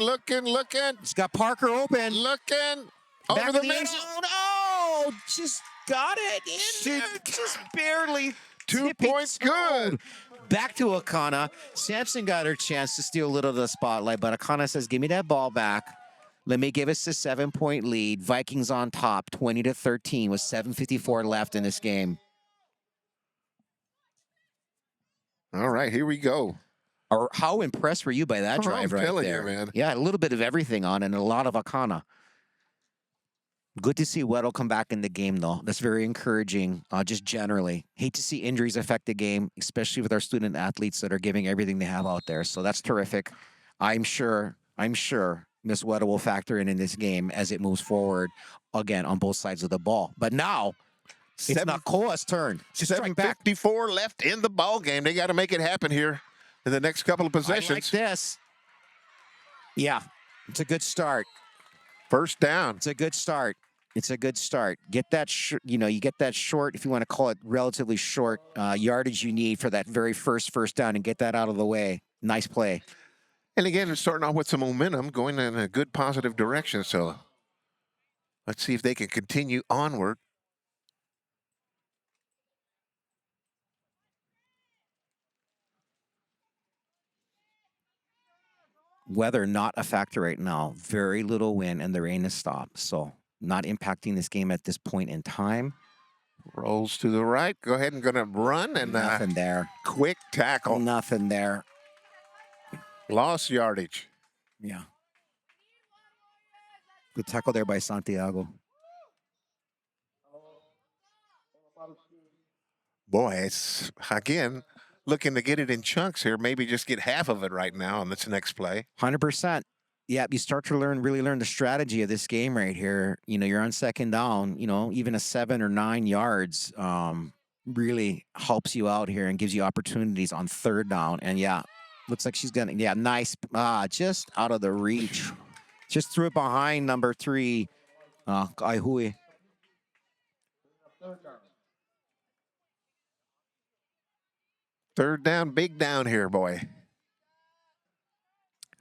He's got Parker open. Looking. Back Over the in middle. end zone. Oh, just got it in there. Just barely. 2 points good. Back to Akana. Samson got her chance to steal a little of the spotlight, but Akana says, give me that ball back. Let me give us a 7-point lead. Vikings on top, 20-13 with 7:54 left in this game. All right, here we go. Or how impressed were you by that drive right there? You, man. Yeah, a little bit of everything on it and a lot of Akana. Good to see Weddle come back in the game, though. That's very encouraging, just generally. Hate to see injuries affect the game, especially with our student athletes that are giving everything they have out there. So that's terrific. I'm sure Miss Weddle will factor in this game as it moves forward, again, on both sides of the ball. But now, it's Nakoa's turn. 7:54 left in the ball game. They got to make it happen here in the next couple of possessions. I like this. Yeah, it's a good start. First down. It's a good start. It's a good start. Get that, you get that short, if you want to call it relatively short, yardage you need for that very first down and get that out of the way. Nice play. And again, it's starting off with some momentum, going in a good positive direction. So let's see if they can continue onward. Weather not a factor right now. Very little wind and the rain has stopped. So not impacting this game at this point in time. Rolls to the right. Go ahead and going to run. And nothing there. Quick tackle. Nothing there. Lost yardage. Yeah. Good tackle there by Santiago. Boy, it's, again, looking to get it in chunks here. Maybe just get half of it right now on this next play. 100%. Yeah, you start to really learn the strategy of this game right here. You're on second down, even a 7 or 9 yards really helps you out here and gives you opportunities on third down. And yeah, looks like she's gonna, nice. Just out of the reach. Just threw it behind number 3, Aihui. Third down, big down here, boy.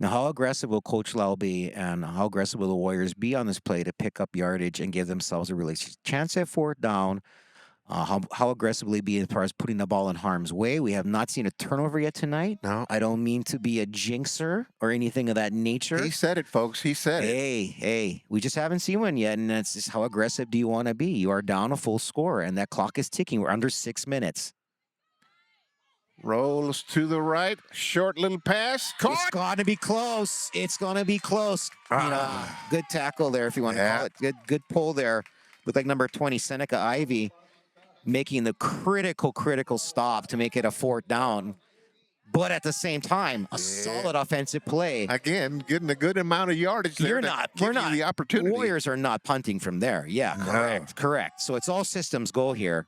Now, how aggressive will Coach Lau be and how aggressive will the Warriors be on this play to pick up yardage and give themselves a really chance at fourth down? How aggressively be as far as putting the ball in harm's way? We have not seen a turnover yet tonight. No. I don't mean to be a jinxer or anything of that nature. He said it, folks. He said it. Hey, we just haven't seen one yet, and that's just how aggressive do you want to be? You are down a full score, and that clock is ticking. We're under 6 minutes. Rolls to the right. Short little pass. Caught. It's going to be close. It's going to be close. Good tackle there, if you want to call it. Good pull there. Looked like number 20, Seneca Ivy, making the critical stop to make it a fourth down. But at the same time, a solid offensive play. Again, getting a good amount of yardage there. We're not. The opportunity. Warriors are not punting from there. Yeah, correct. So it's all systems go here.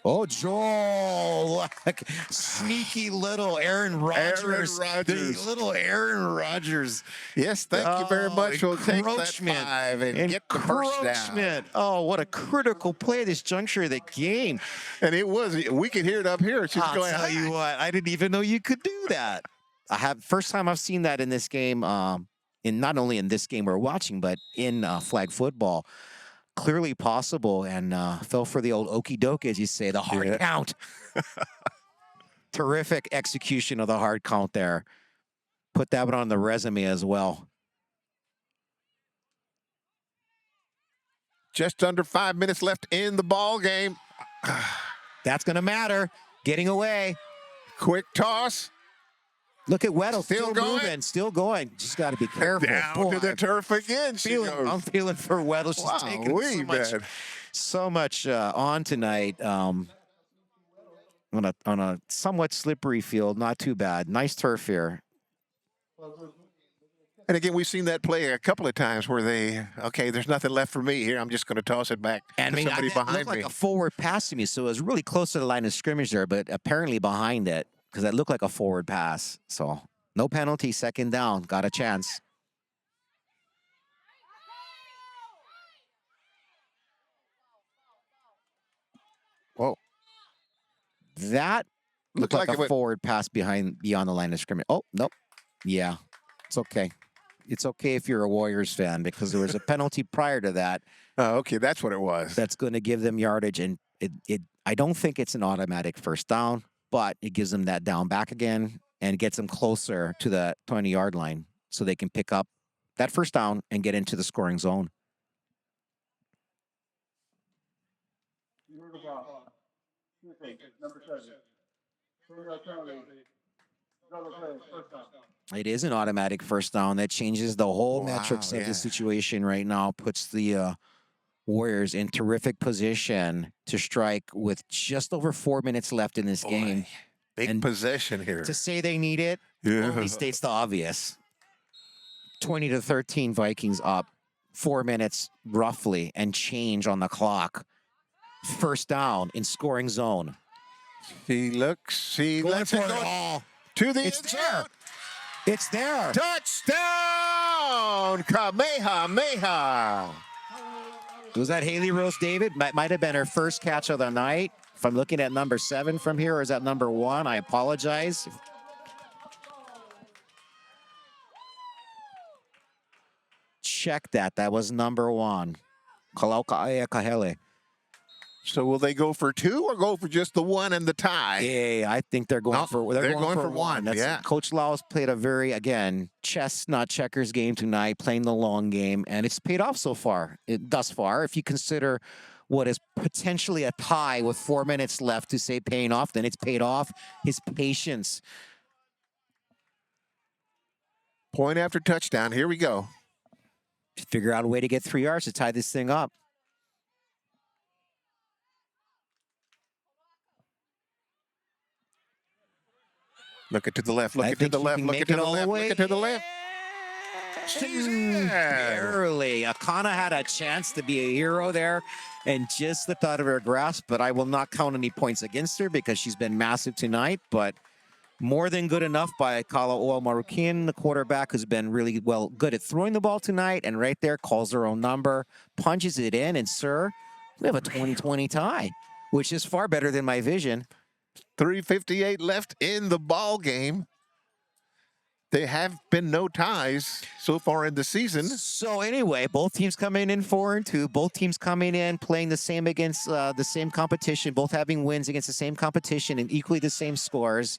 Oh, Joel, sneaky little Aaron Rodgers. Little Aaron Rodgers. Yes, thank you very much. We'll take that 5 and get the first down. Oh, what a critical play this juncture of the game. And it was, we could hear it up here. She's going, I'll tell you what, I didn't even know you could do that. First time I've seen that in this game, not only in this game we're watching, but in flag football. clearly possible and fell for the old okie doke, as you say, the hard count. Terrific execution of the hard count there. Put that one on the resume as well. Just under 5 minutes left in the ball game. That's going to matter. Getting away. Quick toss. Look at Weddle, still going. moving, still going. Just got to be careful. Down to the turf again. I'm feeling for Weddle. She's taking so much on tonight. On a somewhat slippery field, not too bad. Nice turf here. And again, we've seen that play a couple of times where okay, there's nothing left for me here. I'm just going to toss it back to somebody behind me. It looked like a forward pass to me, so it was really close to the line of scrimmage there, but apparently behind it, because it looked like a forward pass. So no penalty, second down, got a chance. Whoa. That looked like a forward pass beyond the line of scrimmage. Oh, nope. Yeah, it's okay. It's okay if you're a Warriors fan, because there was a penalty prior to that. Oh, okay, that's what it was. That's going to give them yardage, and I don't think it's an automatic first down, but it gives them that down back again and gets them closer to the 20-yard line so they can pick up that first down and get into the scoring zone. It is an automatic first down. That changes the whole metrics of the situation right now, puts the Warriors in terrific position to strike with just over 4 minutes left in this game. Big possession here. To say they need it, only states the obvious. 20-13 Vikings up, 4 minutes roughly, and change on the clock. First down in scoring zone. He looks, he lets it go to the end zone. It's there. Touchdown, Kamehameha. Was that Haley Rose David? Might have been her first catch of the night. If I'm looking at number 7 from here, or is that number 1? I apologize. Check that. That was number 1. Kalaukaʻaea Kahele. So will they go for 2 or go for just the 1 and the tie? Yeah, I think they're going for one. Coach Laos played a very, again, chess, not checkers game tonight, playing the long game, and it's paid off so far. Thus far, if you consider what is potentially a tie with 4 minutes left to say paying off, then it's paid off. His patience. Point after touchdown. Here we go. Figure out a way to get 3 yards to tie this thing up. Look it to the left. Look it to the left. Look it to the left. Look it to the left. Barely. Akana had a chance to be a hero there and just slipped out of her grasp, but I will not count any points against her because she's been massive tonight, but more than good enough by Kala'oa Marukin, the quarterback, who's been really good at throwing the ball tonight, and right there calls her own number, punches it in, and sir, we have a 20-20 tie, which is far better than my vision. 3:58 left in the ball game. There have been no ties so far in the season. So anyway, both teams coming in 4-2. Both teams coming in playing the same against the same competition. Both having wins against the same competition and equally the same scores.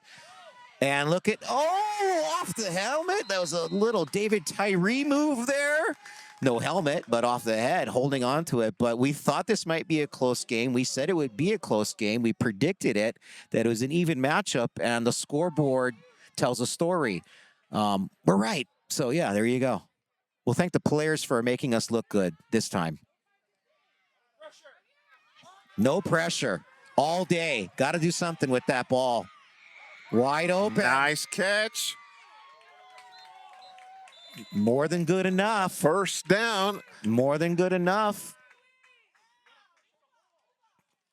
And look at, off the helmet. That was a little David Tyree move there. No helmet, but off the head, holding on to it. But we thought this might be a close game. We said it would be a close game. We predicted it, that it was an even matchup, and the scoreboard tells a story. We're right. So, yeah, there you go. We'll thank the players for making us look good this time. No pressure all day. Got to do something with that ball. Wide open. Nice catch. More than good enough. First down. More than good enough.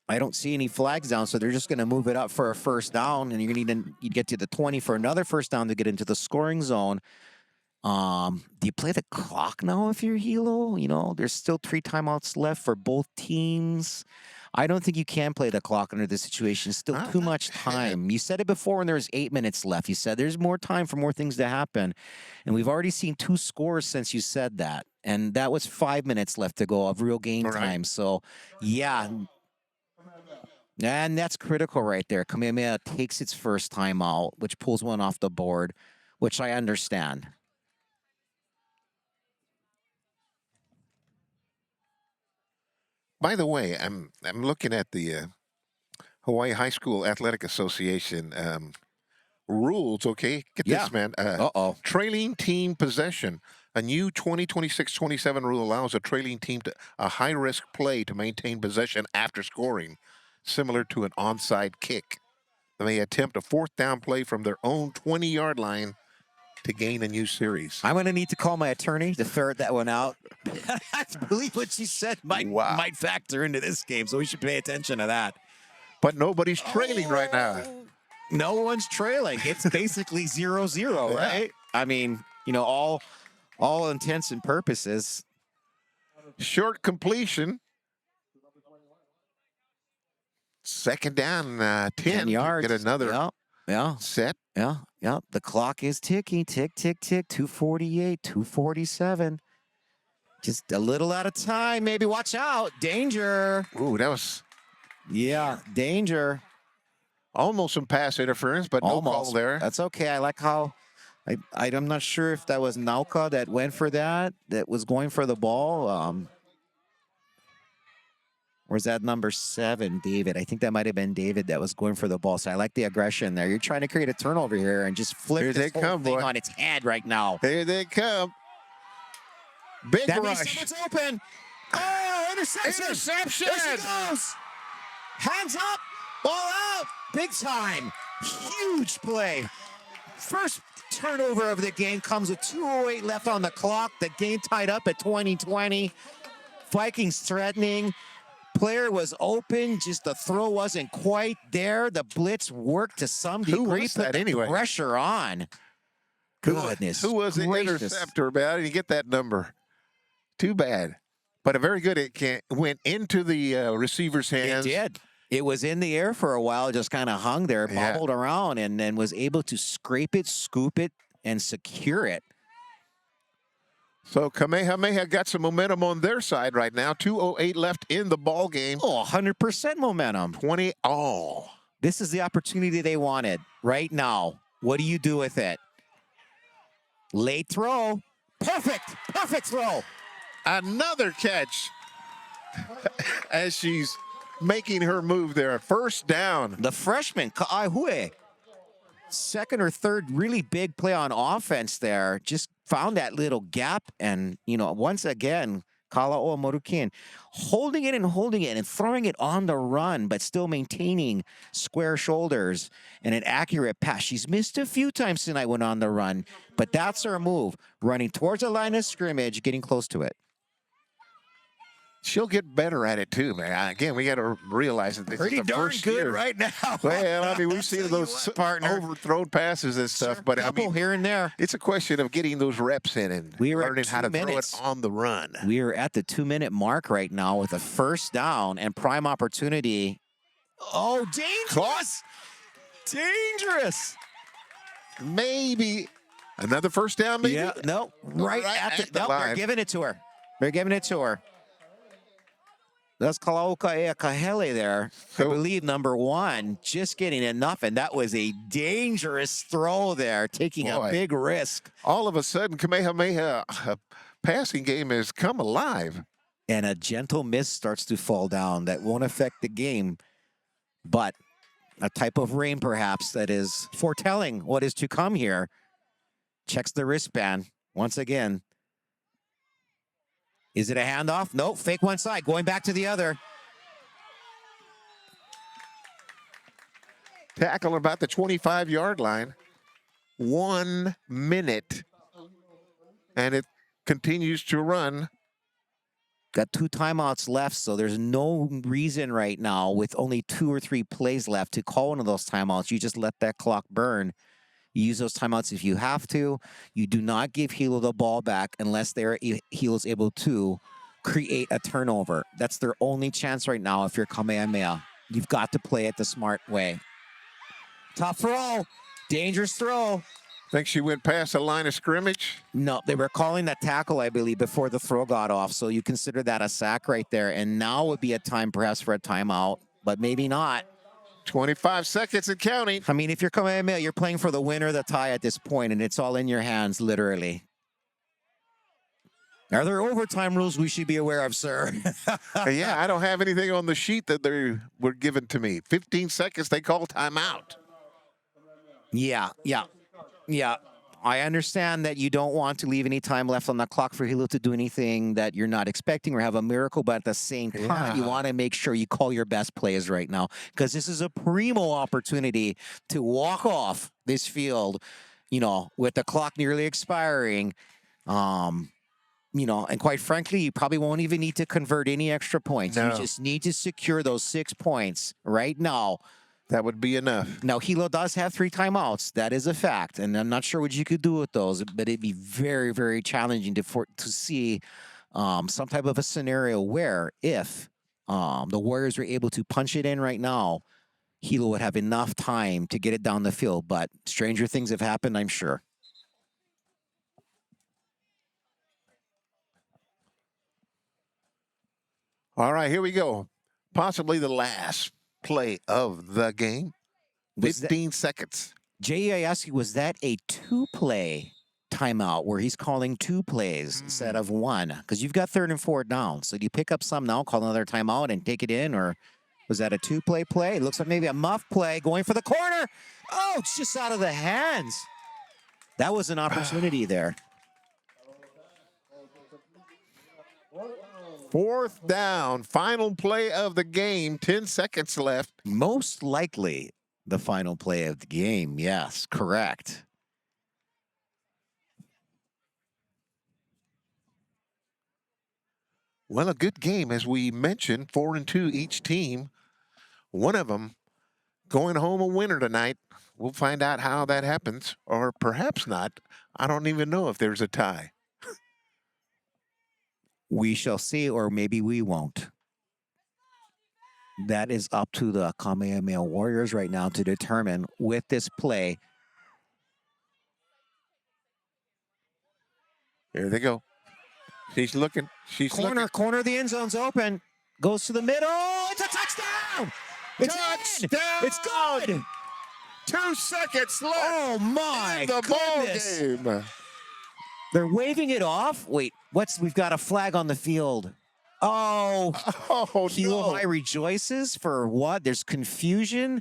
I don't see any flags down, so they're just going to move it up for a first down, and you're going to need to get to the 20 for another first down to get into the scoring zone. Do you play the clock now if you're Hilo? You know, there's still 3 timeouts left for both teams. I don't think you can play the clock under this situation. It's still too much time. You said it before when there was 8 minutes left. You said there's more time for more things to happen. And we've already seen 2 scores since you said that. And that was 5 minutes left to go of real game time. So, yeah. And that's critical right there. Kamehameha takes its first timeout, which pulls one off the board, which I understand. By the way, I'm looking at the Hawaii High School Athletic Association rules. Okay, get this, man. Trailing team possession. A new 2026-27 rule allows a trailing team to a high-risk play to maintain possession after scoring, similar to an onside kick. They may attempt a 4th down play from their own 20-yard line to gain a new series. I'm going to need to call my attorney to ferret that one out. I believe what she said might factor into this game, so we should pay attention to that. But nobody's trailing right now. No one's trailing. It's basically 0-0, right? I mean, you know, all intents and purposes. Short completion. 2nd down, 10 yards. Get another set. Yeah. The clock is ticking. Tick, tick, tick. 2:48, 2:47. Just a little out of time. Maybe watch out. Danger. Ooh, that was... Yeah, danger. Almost some pass interference, but no call there. That's okay. I like how... I'm not sure if that was Nauka that went for that was going for the ball. Or is that number 7, David? I think that might have been David that was going for the ball. So I like the aggression there. You're trying to create a turnover here and just flip this whole thing on its head right now. Here they come. Big that rush. Means it's open. Oh, interception. Interception. There she goes. Hands up. Ball out. Big time. Huge play. First turnover of the game comes with 2:08 left on the clock. The game tied up at 20-20. Vikings threatening. Player was open, just the throw wasn't quite there. The blitz worked to some degree. Who was that anyway? Pressure on. Goodness. Who was the interceptor, man? I didn't get that number. Too bad. But a very good, it went into the receiver's hands. It did. It was in the air for a while, just kind of hung there, bobbled around, and then was able to scrape it, scoop it, and secure it. So Kamehameha got some momentum on their side right now. 2:08 left in the ball game. Oh, 100% momentum. 20 all. This is the opportunity they wanted right now. What do you do with it? Late throw. Perfect. Perfect throw. Another catch as she's making her move there. 1st down. The freshman, Ka'aihue. 2nd or 3rd really big play on offense there. Just found that little gap. And, you know, once again, Kala'oa Morukin holding it and throwing it on the run, but still maintaining square shoulders and an accurate pass. She's missed a few times tonight when on the run, but that's her move. Running towards the line of scrimmage, getting close to it. She'll get better at it too, man. Again, we got to realize that this pretty is the darn first good year. right now. Well, I mean, we've seen those overthrown passes and stuff, but I mean, here and there. It's a question of getting those reps in and learning how to throw it on the run. We are at the 2-minute mark right now with a 1st down and prime opportunity. Oh, dangerous! Dangerous! Maybe another 1st down. Maybe. Yeah. No. Right at the line. They're giving it to her. They're giving it to her. That's Kalauka Kahele there. I believe number 1, just getting enough, and that was a dangerous throw there, taking a big risk. All of a sudden, Kamehameha passing game has come alive. And a gentle mist starts to fall down. That won't affect the game, but a type of rain perhaps that is foretelling what is to come here. Checks the wristband once again. Is it a handoff? No, fake one side, going back to the other. Tackle about the 25-yard line. 1 minute. And it continues to run. Got 2 timeouts left, so there's no reason right now with only 2 or 3 plays left to call one of those timeouts. You just let that clock burn. You use those timeouts if you have to. You do not give Hilo the ball back unless Hilo's able to create a turnover. That's their only chance right now if you're Kamehameha. You've got to play it the smart way. Tough throw. Dangerous throw. Think she went past the line of scrimmage? No, they were calling that tackle, I believe, before the throw got off. So you consider that a sack right there. And now would be a time perhaps for a timeout, but maybe not. 25 seconds and counting. I mean, if you're Kamehameha, you're playing for the win or the tie at this point, and it's all in your hands, literally. Are there overtime rules we should be aware of, sir? Yeah, I don't have anything on the sheet that they were given to me. 15 seconds, they call timeout. Yeah. I understand that you don't want to leave any time left on the clock for Hilo to do anything that you're not expecting or have a miracle, but at the same time, you want to make sure you call your best plays right now because this is a primo opportunity to walk off this field, with the clock nearly expiring. And quite frankly, you probably won't even need to convert any extra points. No. You just need to secure those 6 points right now. That would be enough. Now, Hilo does have 3 timeouts. That is a fact. And I'm not sure what you could do with those, but it'd be very, very challenging to see some type of a scenario where if the Warriors were able to punch it in right now, Hilo would have enough time to get it down the field. But stranger things have happened, I'm sure. All right, here we go. Possibly the last play of the game. 15 seconds. Jay, I ask you, was that a 2-play timeout where he's calling 2 plays instead of 1? Because you've got 3rd and 4 down. So do you pick up some now, call another timeout, and take it in? Or was that a 2-play play? It looks like maybe a muff play going for the corner. Oh, it's just out of the hands. That was an opportunity there. 4th down, final play of the game, 10 seconds left. Most likely the final play of the game. Yes, correct. Well, a good game, as we mentioned, 4-2 each team. One of them going home a winner tonight. We'll find out how that happens, or perhaps not. I don't even know if there's a tie. We shall see, or maybe we won't. That is up to the Kamehameha Warriors right now to determine with this play. Here they go. She's looking. Corner, the end zone's open. Goes to the middle. It's a touchdown! Touchdown! It's good! 2 seconds left. Oh my the goodness! ball game. They're waving it off. Wait, we've got a flag on the field. Oh, Hilo High rejoices for what? There's confusion.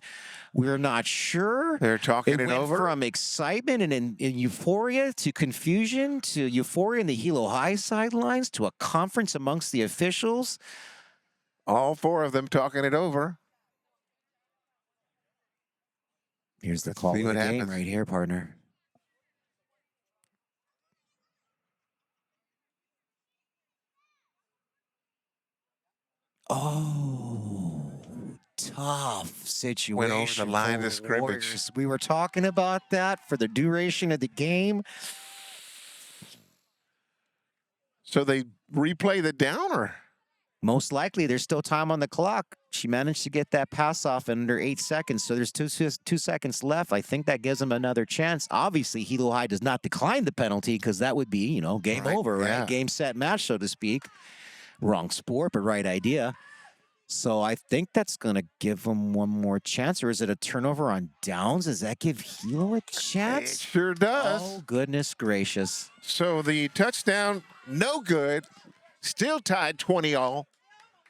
We're not sure. They're talking it over. From excitement and in euphoria to confusion to euphoria in the Hilo High sidelines to a conference amongst the officials. All 4 of them talking it over. Here's the call of the game right here, partner. Oh, tough situation. Went over the line of scrimmage. Warriors. We were talking about that for the duration of the game. So they replay the downer. Most likely, there's still time on the clock. She managed to get that pass off in under 8 seconds, so there's 2 seconds left. I think that gives them another chance. Obviously, Hilo High does not decline the penalty because that would be, game over, right? Game, set, match, so to speak. Wrong sport, but right idea. So I think that's going to give them one more chance. Or is it a turnover on downs? Does that give Hilo a chance? It sure does. Oh, goodness gracious. So the touchdown, no good. Still tied 20-all.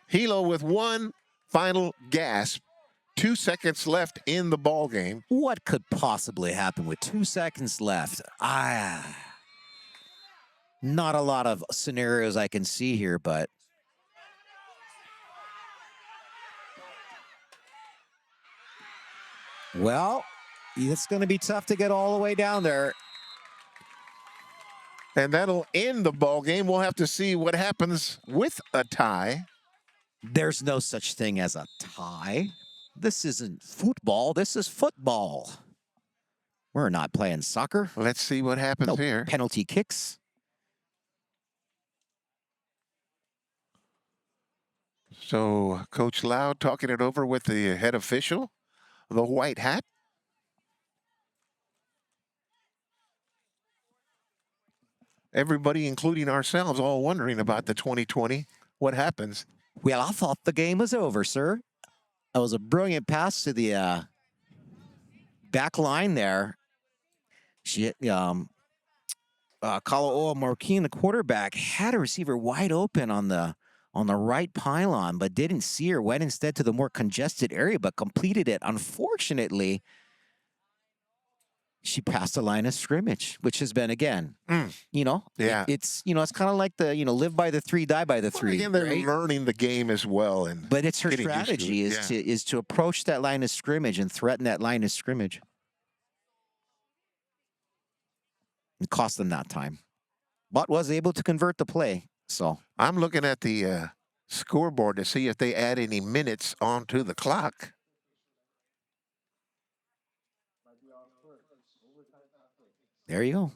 Hilo with one final gasp. 2 seconds left in the ball game. What could possibly happen with 2 seconds left? Not a lot of scenarios I can see here, but well, it's going to be tough to get all the way down there. And that'll end the ball game. We'll have to see what happens with a tie. There's no such thing as a tie. This isn't football. This is football. We're not playing soccer. Let's see what happens here. Penalty kicks. So Coach Loud talking it over with the head official, the white hat. Everybody, including ourselves, all wondering about the 2020. What happens? Well, I thought the game was over, sir. That was a brilliant pass to the back line there. Kalo'oa Marquine, the quarterback, had a receiver wide open on the right pylon, but didn't see her. Went instead to the more congested area, but completed it. Unfortunately, she passed the line of scrimmage, which has been, again, Yeah. it's kind of like the, live by the three, die by the three. Again, they're right? learning the game as well. But it's her getting used to strategy it. is to approach that line of scrimmage and threaten that line of scrimmage. It cost them that time, but was able to convert the play. So I'm looking at the scoreboard to see if they add any minutes onto the clock. there you go.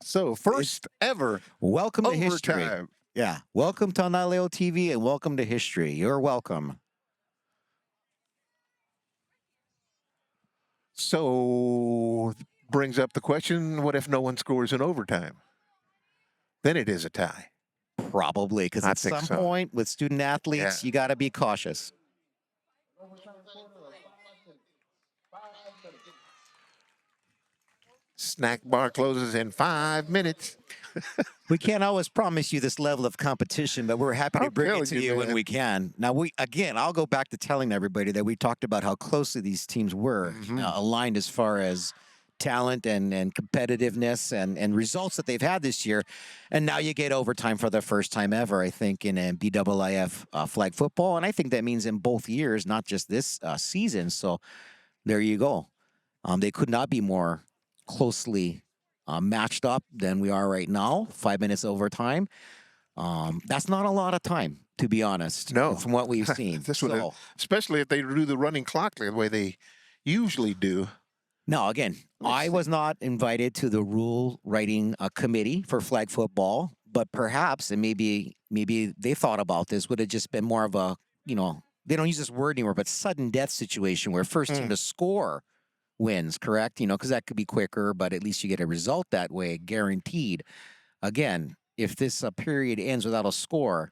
So first ever Welcome to history. overtime. Yeah. Welcome to NLTV and welcome to history. You're welcome. So brings up the question, what if no one scores in overtime? Then it is a tie. Probably, because I at think some so. point with student athletes, you got to be cautious. Snack bar closes in 5 minutes. We can't always promise you this level of competition, but we're happy to I'm bring it telling to you, you when man. we can. Now, I'll go back to telling everybody that we talked about how closely these teams were aligned as far as talent and competitiveness and results that they've had this year. And now you get overtime for the first time ever, I think, in BIIF flag football. And I think that means in both years, not just this season. So there you go. They could not be more closely matched up than we are right now. 5 minutes overtime. That's not a lot of time, to be honest. No. From what we've seen. Especially if they do the running clock the way they usually do. Now, again, I was not invited to the rule writing committee for flag football, but perhaps, and maybe they thought about this, would have just been more of a, they don't use this word anymore, but sudden death situation where first team to score wins, correct? Because that could be quicker, but at least you get a result that way, guaranteed. Again, if this period ends without a score,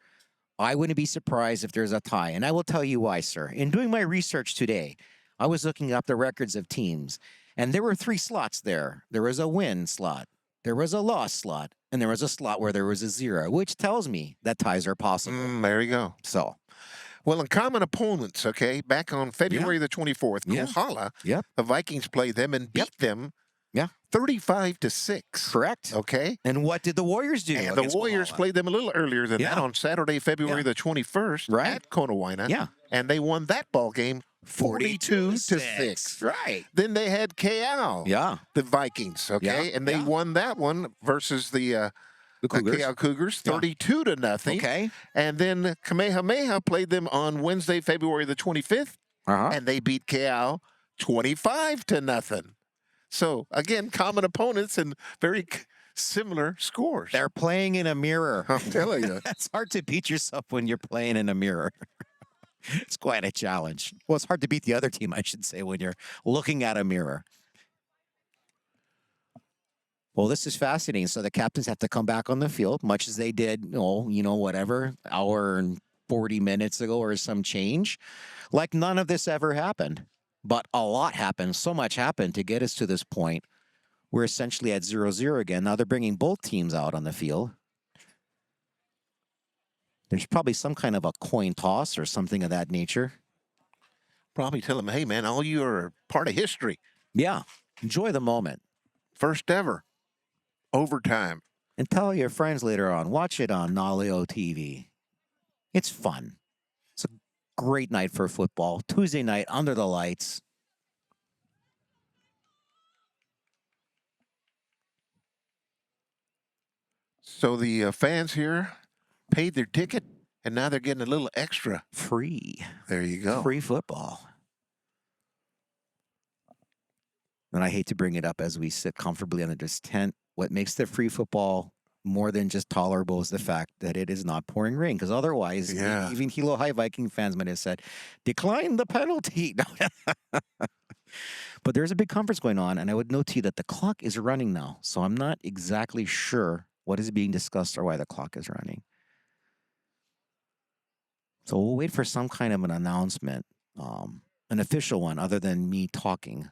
I wouldn't be surprised if there's a tie. And I will tell you why, sir. In doing my research today, I was looking up the records of teams, and there were 3 slots there. There was a win slot, there was a loss slot, and there was a slot where there was a 0, which tells me that ties are possible. There you go. So, well, in common opponents, okay, back on February the 24th, Kohala, the Vikings played them and beat them 35-6. Correct. Okay. And what did the Warriors do? And the Warriors played them a little earlier than that on Saturday, February the 21st at Konawaina. Yeah. And they won that ball game 42-6. Right. Then they had KL, the Vikings, okay, and they won that one versus the Cougars. KL Cougars 32-0. Okay. And then Kamehameha played them on Wednesday, February the 25th, and they beat KL 25-0. So again, common opponents and very similar scores. They're playing in a mirror. I'm telling you. It's hard to beat yourself when you're playing in a mirror. It's quite a challenge. Well, it's hard to beat the other team, I should say, when you're looking at a mirror. Well, this is fascinating. So the captains have to come back on the field, much as they did, whatever, hour and 40 minutes ago or some change. Like none of this ever happened. But a lot happened. So much happened to get us to this point. We're essentially at 0-0 again. Now they're bringing both teams out on the field. There's probably some kind of a coin toss or something of that nature. Probably tell them, hey, man, all you are part of history. Yeah. Enjoy the moment. First ever. Overtime. And tell your friends later on. Watch it on NLTV. It's fun. It's a great night for football. Tuesday night under the lights. So the fans here paid their ticket, and now they're getting a little extra. Free. There you go. Free football. And I hate to bring it up as we sit comfortably under this tent. What makes the free football more than just tolerable is the fact that it is not pouring rain. Because otherwise, even Hilo High Viking fans might have said, decline the penalty. But there's a big conference going on, and I would note to you that the clock is running now. So I'm not exactly sure what is being discussed or why the clock is running. So we'll wait for some kind of an announcement, an official one, other than me talking,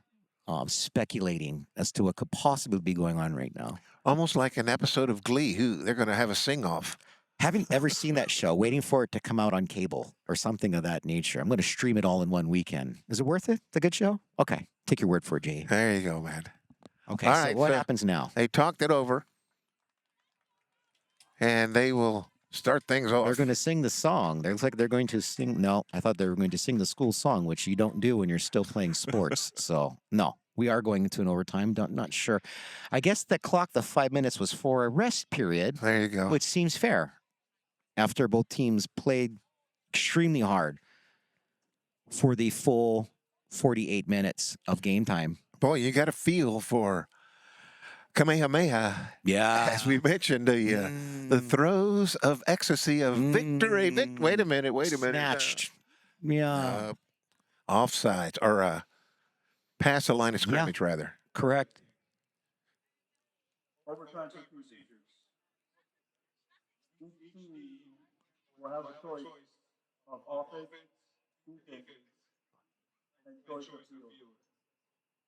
speculating as to what could possibly be going on right now. Almost like an episode of Glee. They're going to have a sing-off. Haven't ever seen that show, waiting for it to come out on cable or something of that nature. I'm going to stream it all in one weekend. Is it worth it? It's a good show? Okay. Take your word for it, Jay. There you go, man. Okay, so what happens now? They talked it over, and they will start things off. They're going to sing the song. It looks like they're going to sing. No, I thought they were going to sing the school song, which you don't do when you're still playing sports. So, no, we are going into an overtime. Not sure. I guess the clock, the 5 minutes, was for a rest period. There you go. Which seems fair after both teams played extremely hard for the full 48 minutes of game time. Boy, you got a feel for Kamehameha. Yeah. As we mentioned, the throes of ecstasy of victory. Wait a minute. Snatched. Offsides, or past the line of scrimmage, rather. Correct. Overtime procedures. Each team will have a choice of offense, defense, and choice of field.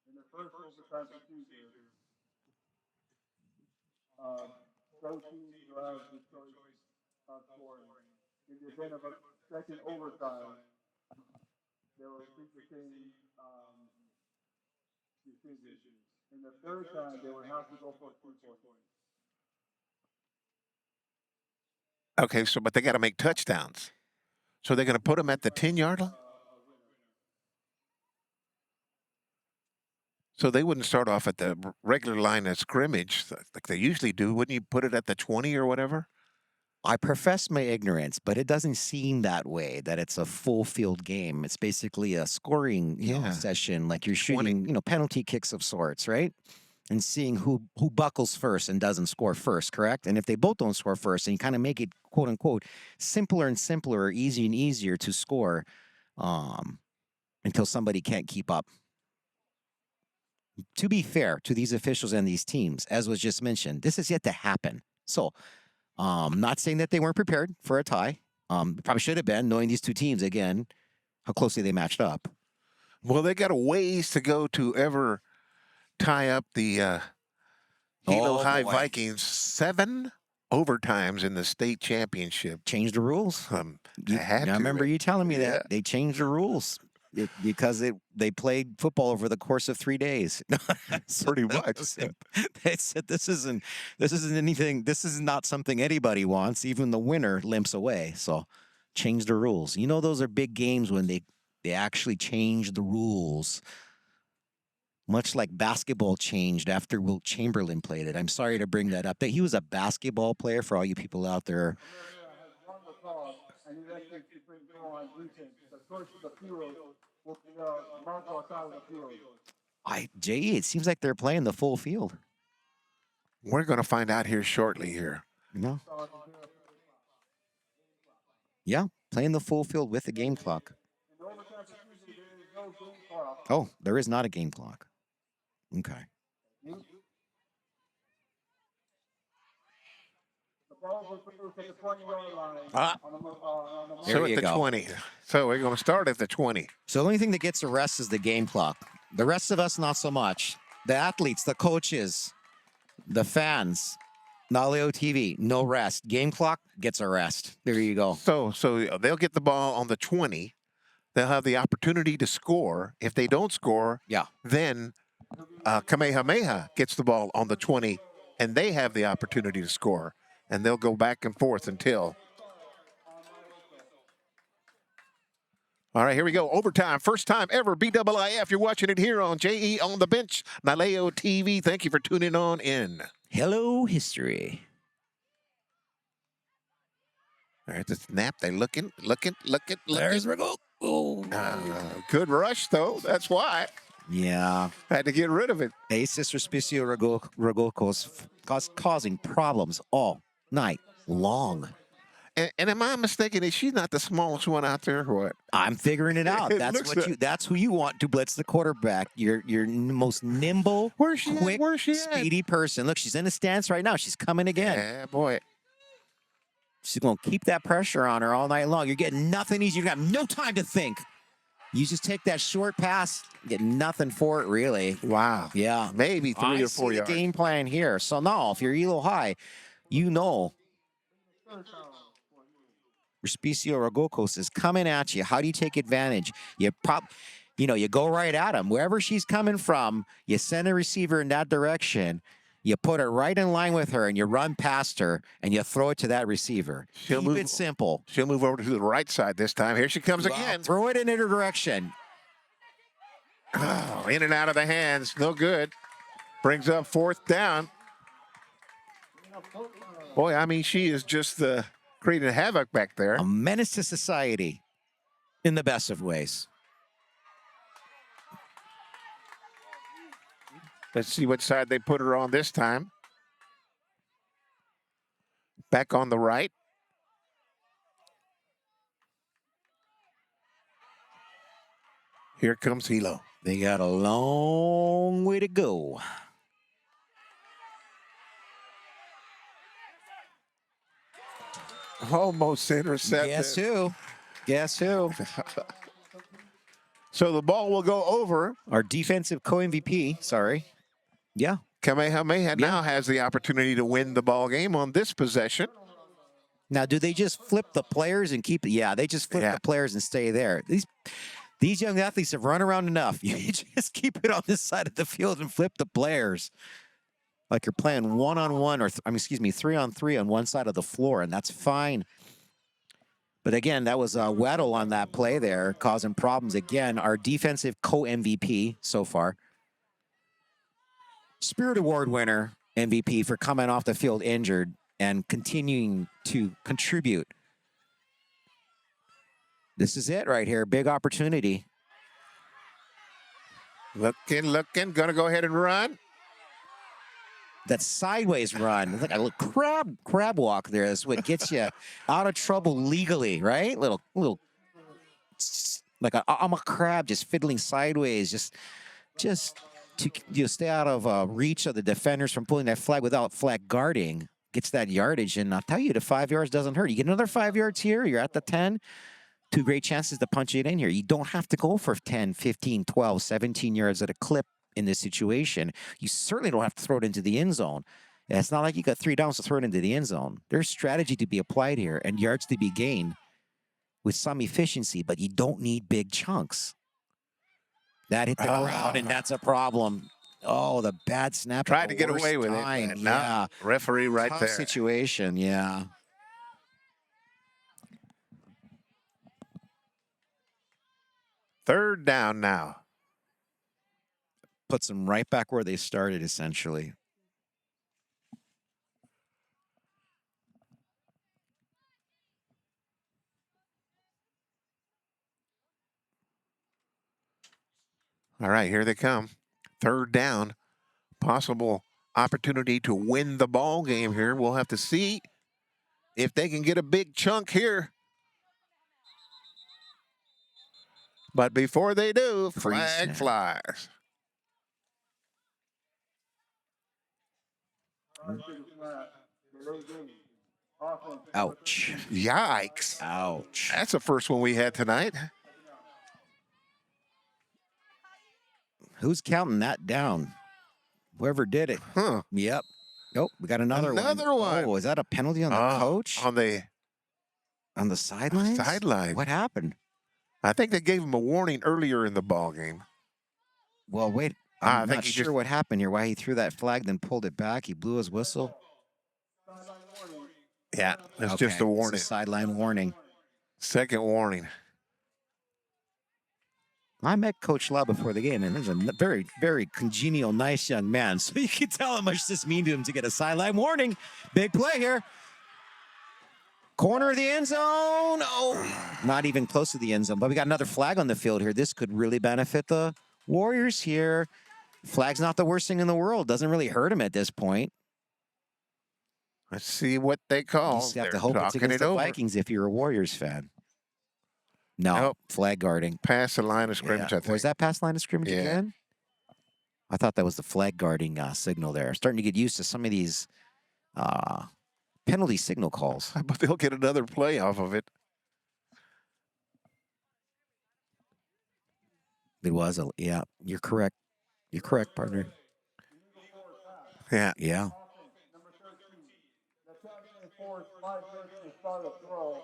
In the first overtime procedure, both teams will have the choice of scoring. In the event of a second overtime, they will treat the same decision. In the third time, they will have to go for 3 points. Okay, but they got to make touchdowns. So they're going to put them at the 10-yard line? So they wouldn't start off at the regular line of scrimmage like they usually do. Wouldn't you put it at the 20 or whatever? I profess my ignorance, but it doesn't seem that way, that it's a full field game. It's basically a scoring session, like you're shooting, penalty kicks of sorts, right? And seeing who buckles first and doesn't score first, correct? And if they both don't score first, and you kind of make it, quote unquote, simpler and simpler, or easier and easier to score until somebody can't keep up. To be fair to these officials and these teams, as was just mentioned, this is yet to happen. So, not saying that they weren't prepared for a tie. Probably should have been, knowing these two teams, again, how closely they matched up. Well, they got a ways to go to ever tie up the Hilo High Vikings. 7 overtimes in the state championship. Changed the rules. I remember you telling me that. They changed the rules. Because they played football over the course of 3 days. Pretty much. They said this isn't anything. This is not something anybody wants. Even the winner limps away. So change the rules. Those are big games when they actually change the rules. Much like basketball changed after Wilt Chamberlain played it. I'm sorry to bring that up. He was a basketball player, for all you people out there. Jay, it seems like they're playing the full field. We're going to find out here shortly here. Yeah, playing the full field with the game clock. Oh, there is not a game clock. Okay. So at the 20. So we're going to start at the 20. So the only thing that gets a rest is the game clock. The rest of us, not so much. The athletes, the coaches, the fans, Naleo TV, no rest. Game clock gets a rest. There you go. So they'll get the ball on the 20. They'll have the opportunity to score. If they don't score, then Kamehameha gets the ball on the 20, and they have the opportunity to score. And they'll go back and forth until. All right, here we go. Overtime. First time ever, BIIF. You're watching it here on JE on the Bench, Naleo TV. Thank you for tuning on in. Hello, history. All right, the snap. They're looking. There's Rigo. Oh. Good rush, though. That's why. Yeah. Had to get rid of it. Aces Respicio Rogocos causing problems all night long. And am I mistaken? Is she not the smallest one out there or what? I'm figuring it out. It That's looks what like- that's who you want to blitz the quarterback. Your most nimble, Where's she at? quick, Where's she at? speedy person. Look, she's in a stance right now. She's coming again. Yeah, boy. She's going to keep that pressure on her all night long. You're getting nothing easy. You have no time to think. You just take that short pass, get nothing for it, really. Wow. Yeah. Maybe 3 or 4 I see yards. the game plan here. So now, if you're Hilo High, you know Respicio Rogocos is coming at you. How do you take advantage? You go right at him. Wherever she's coming from, you send a receiver in that direction. You put it right in line with her, and you run past her, and you throw it to that receiver. She'll Keep move- it simple. She'll move over to the right side this time. Here she comes again. Throw it in her direction. Oh, in and out of the hands. No good. Brings up 4th down. Boy, I mean, she is just creating havoc back there. A menace to society in the best of ways. Let's see what side they put her on this time. Back on the right. Here comes Hilo. They got a long way to go. Almost intercepted. Guess who? Guess who? So the ball will go over. Our defensive co-MVP, sorry. Yeah. Kamehameha now has the opportunity to win the ball game on this possession. Now, do they just flip the players and keep it? Yeah, they just flip the players and stay there. These young athletes have run around enough. You just keep it on this side of the field and flip the players. Like you're playing one-on-one or, 3-on-3 on one side of the floor, and that's fine. But again, that was Weddle on that play there, causing problems. Again, our defensive co-MVP so far. Spirit Award winner, MVP, for coming off the field injured and continuing to contribute. This is it right here. Big opportunity. Looking. Gonna go ahead and run. That sideways run. It's like a little crab walk there. That's what gets you out of trouble legally, right? Little like I'm a crab just fiddling sideways, just to stay out of reach of the defenders from pulling that flag without flag guarding. Gets that yardage, and I'll tell you, the 5 yards doesn't hurt. You get another 5 yards here, you're at the 10. 2 great chances to punch it in here. You don't have to go for 10, 15, 12, 17 yards at a clip in this situation. You certainly don't have to throw it into the end zone. It's not like you got 3 downs to throw it into the end zone. There's strategy to be applied here and yards to be gained with some efficiency, but you don't need big chunks. That hit the ground, and that's a problem. Oh, the bad snap. Tried to get away with it. Yeah. No, referee right Tough there. situation, yeah. Third down now. Puts them right back where they started, essentially. All right, here they come. Third down. Possible opportunity to win the ball game here. We'll have to see if they can get a big chunk here. But before they do, flag flies. Ouch. Yikes. Ouch. That's the first one we had tonight. Who's counting that down? Whoever did it. Huh. Yep. Nope, we got another one. Another one. Oh, is that a penalty on the coach? On the sidelines? sideline. What happened? I think they gave him a warning earlier in the ball game. Well, wait. I I'm think not he sure just- what happened here. Why he threw that flag, then pulled it back. He blew his whistle. Yeah, that's Okay, just a warning. it's a sideline warning. Second warning. I met Coach Law before the game, and he's a very, very congenial, nice young man. So you can tell how much this means to him to get a sideline warning. Big play here. Corner of the end zone. Oh, not even close to the end zone. But we got another flag on the field here. This could really benefit the Warriors here. Flag's not the worst thing in the world. Doesn't really hurt him at this point. Let's see what they You call. just have They're to hope it's talking against it the over. Vikings if you're a Warriors fan. No, Nope. flag guarding. Past the line of scrimmage, I think. Or is that past line of scrimmage Yeah. again? I thought that was the flag guarding signal there. Starting to get used to some of these penalty signal calls. But they'll get another play off of it. It was yeah. You're correct. You're correct, partner. Yeah. Yeah. Number 13. The tackle and force 5 yards to start a throw.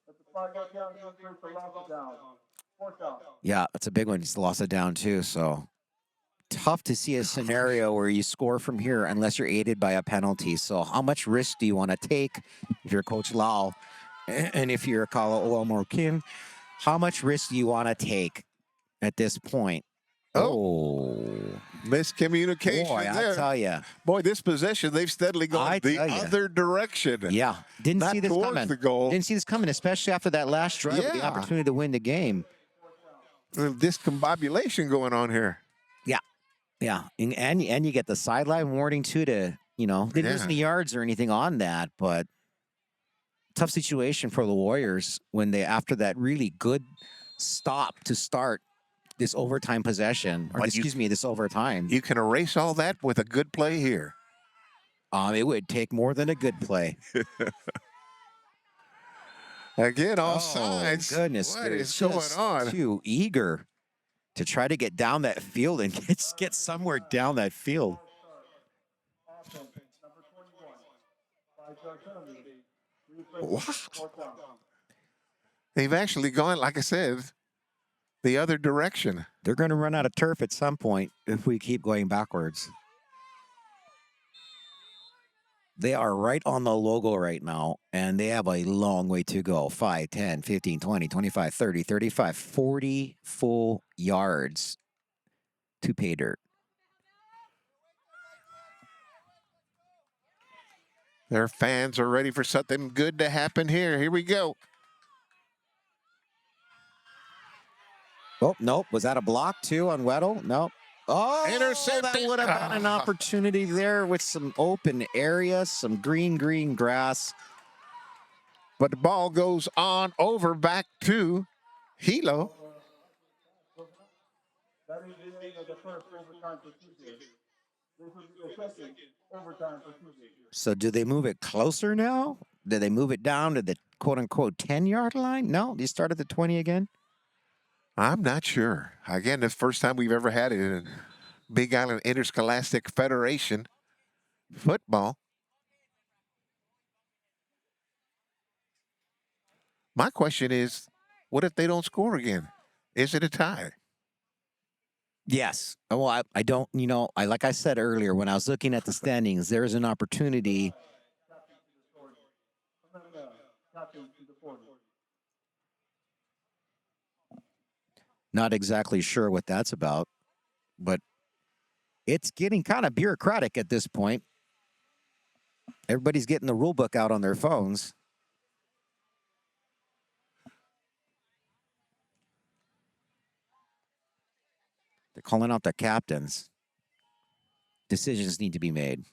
Let the flag go down, go for loss of down. Fourth down. Yeah, that's a big one. He's lost it down too. So tough to see a scenario where you score from here unless you're aided by a penalty. So how much risk do you want to take if you're Coach Lau? And if you're Kalo Morkin, how much risk do you want to take at this point? Oh. Miscommunication Boy, there. I tell you. Boy, this possession, they've steadily gone I the tell ya. other direction. Yeah. Didn't Not see this towards coming. the goal. Didn't see this coming, especially after that last drive with the Yeah. opportunity to win the game. Discombobulation going on here. Yeah. And you get the sideline warning too to, didn't lose Yeah. any yards or anything on that, but tough situation for the Warriors when they, after that really good stop to start this overtime possession, or But this overtime. You can erase all that with a good play here. It would take more than a good play. Again, all sides. Goodness. What they're is going just on? Too eager to try to get down that field and get somewhere down that field. Offense, number 21. 5 yard penalty. Wow. Fourth down. They've actually gone, like I said, the other direction. They're going to run out of turf at some point if we keep going backwards. They are right on the logo right now, and they have a long way to go. 5, 10, 15, 20, 25, 30, 35, 40 full yards to pay dirt. Their fans are ready for something good to happen here. Here we go. Oh, nope. Was that a block, too, on Weddle? Nope. Oh, Intercepted. that would have been an opportunity there with some open area, some green grass. But the ball goes on over back to Hilo. That is the end of the first overtime for Tuesday. This will be the second overtime for Tuesday. So do they move it closer now? Do they move it down to the quote-unquote 10-yard line? No, they start at the 20 again? I'm not sure. Again, the first time we've ever had it in Big Island Interscholastic Federation football. My question is, what if they don't score again? Is it a tie? Yes. Well, I don't, like I said earlier, when I was looking at the standings, there's an opportunity. Captain to the 40. Not exactly sure what that's about, but it's getting kind of bureaucratic at this point. Everybody's getting the rule book out on their phones. They're calling out the captains. Decisions need to be made.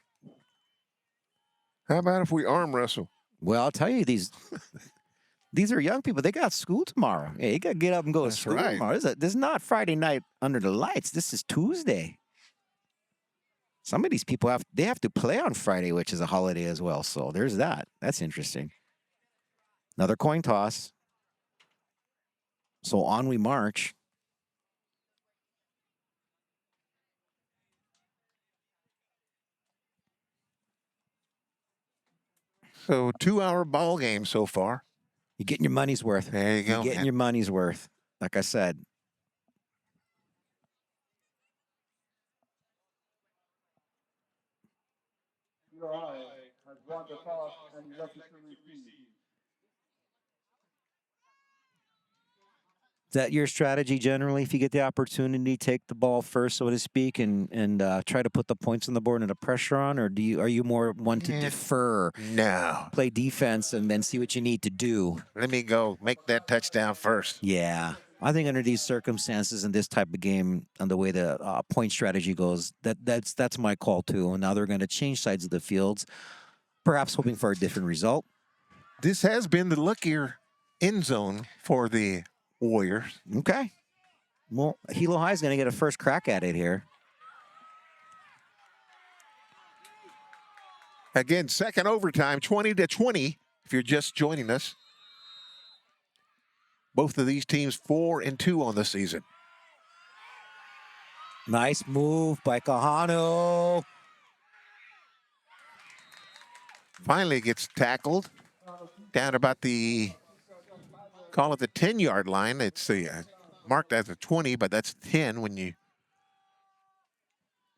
How about if we arm wrestle? Well, I'll tell you, these are young people. They got school tomorrow. Yeah, you got to get up and go to school right. tomorrow. This is not Friday night under the lights. This is Tuesday. Some of these people have to play on Friday, which is a holiday as well. So there's that. That's interesting. Another coin toss. So on we march. So 2-hour ball game so far. You're getting your money's worth. There you go. You're getting man. your money's worth. Like I said. Hilo High has won the toss and elected to receive. Is that your strategy generally? If you get the opportunity, take the ball first, so to speak, and try to put the points on the board and the pressure on, or are you more one to defer, No. play defense, and then see what you need to do? Let me go make that touchdown first. Yeah, I think under these circumstances in this type of game and the way the point strategy goes, that's my call too. And now they're going to change sides of the fields, perhaps hoping for a different result. This has been the luckier end zone for the Warriors. Okay. Well, Hilo High is going to get a first crack at it here. Again, second overtime, 20-20, if you're just joining us. Both of these teams 4-2 on the season. Nice move by Kahanu. Finally gets tackled down about the, call it the 10-yard line. It's marked as a 20, but that's 10 when you.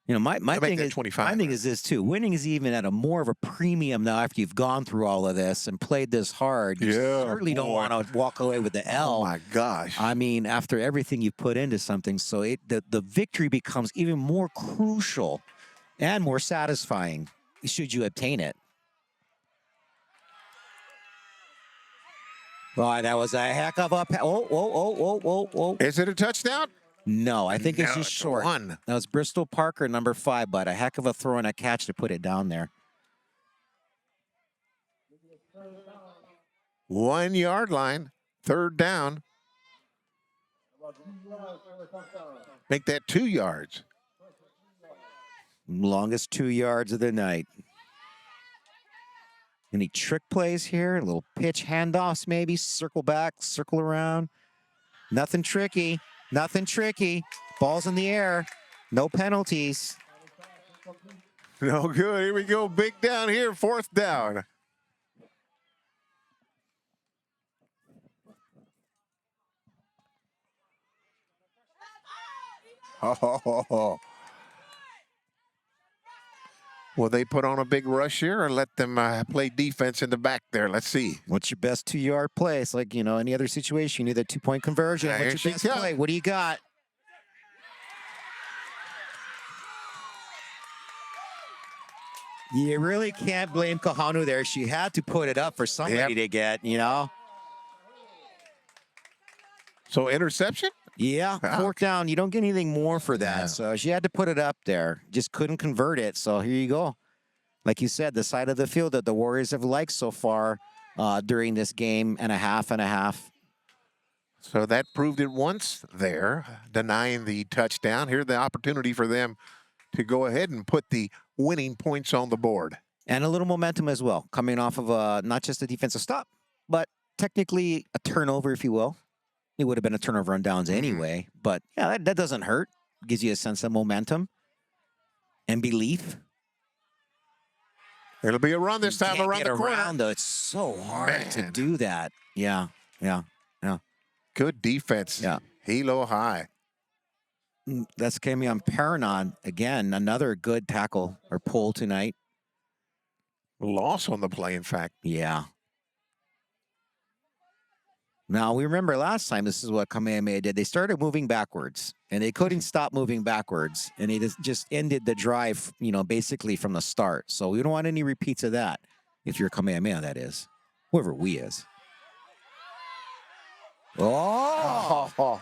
You know, my thing is 25. my thing is this too. Winning is even at a more of a premium now after you've gone through all of this and played this hard. You certainly don't want to walk away with the L. Oh my gosh! I mean, after everything you've put into something, so the victory becomes even more crucial and more satisfying should you obtain it. Boy, that was a heck of a oh. Is it a touchdown? No, I think it's No, just it's short. one. That was Bristol Parker, number 5, but a heck of a throw and a catch to put it down there. 1 yard line, third down. Make that 2 yards. Longest 2 yards of the night. Any trick plays here? A little pitch handoffs maybe? Circle back, circle around. Nothing tricky. Nothing tricky. Ball's in the air. No penalties. No good. Here we go. Big down here. Fourth down. Oh. Will they put on a big rush here or let them play defense in the back there? Let's see. What's your best 2 yard play? It's like, you know, any other situation. You need a 2-point conversion. Here What's your she best comes. play? What do you got? You really can't blame Kahanu there. She had to put it up for somebody to get, you know? So interception? Yeah, fourth down. You don't get anything more for that. Yeah. So she had to put it up there. Just couldn't convert it. So here you go. Like you said, the side of the field that the Warriors have liked so far during this game and a half. So that proved it once there, denying the touchdown. Here's the opportunity for them to go ahead and put the winning points on the board. And a little momentum as well, coming off of not just a defensive stop, but technically a turnover, if you will. It would have been a turnover on downs anyway, but yeah, that doesn't hurt. Gives you a sense of momentum and belief. It'll be a run this time around the corner. Though. It's so hard to do that. Yeah. Good defense. Yeah. Hilo High. That's Kamehameha Paranon. Again, another good tackle or pull tonight. Loss on the play, in fact. Yeah. Now, we remember last time, this is what Kamehameha did. They started moving backwards, and they couldn't stop moving backwards. And they just ended the drive, you know, basically from the start. So we don't want any repeats of that, if you're Kamehameha, that is. Whoever we is. Oh!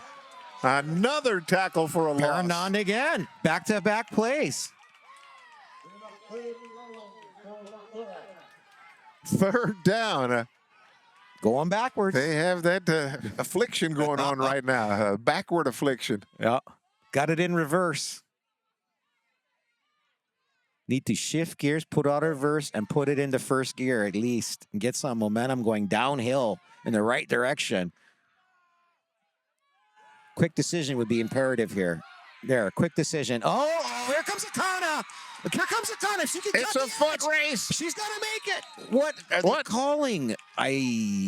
Another tackle for a loss. Paranon again. Back-to-back plays. Third down. Going backwards. They have that affliction going on right now, backward affliction. Yeah. Got it in reverse. Need to shift gears, put out reverse, and put it into first gear at least. And get some momentum going downhill in the right direction. Quick decision would be imperative here. There, quick decision. Oh, here comes Akana. Here comes Akana. She can It's a foot race. She's going to make it. What are they calling? I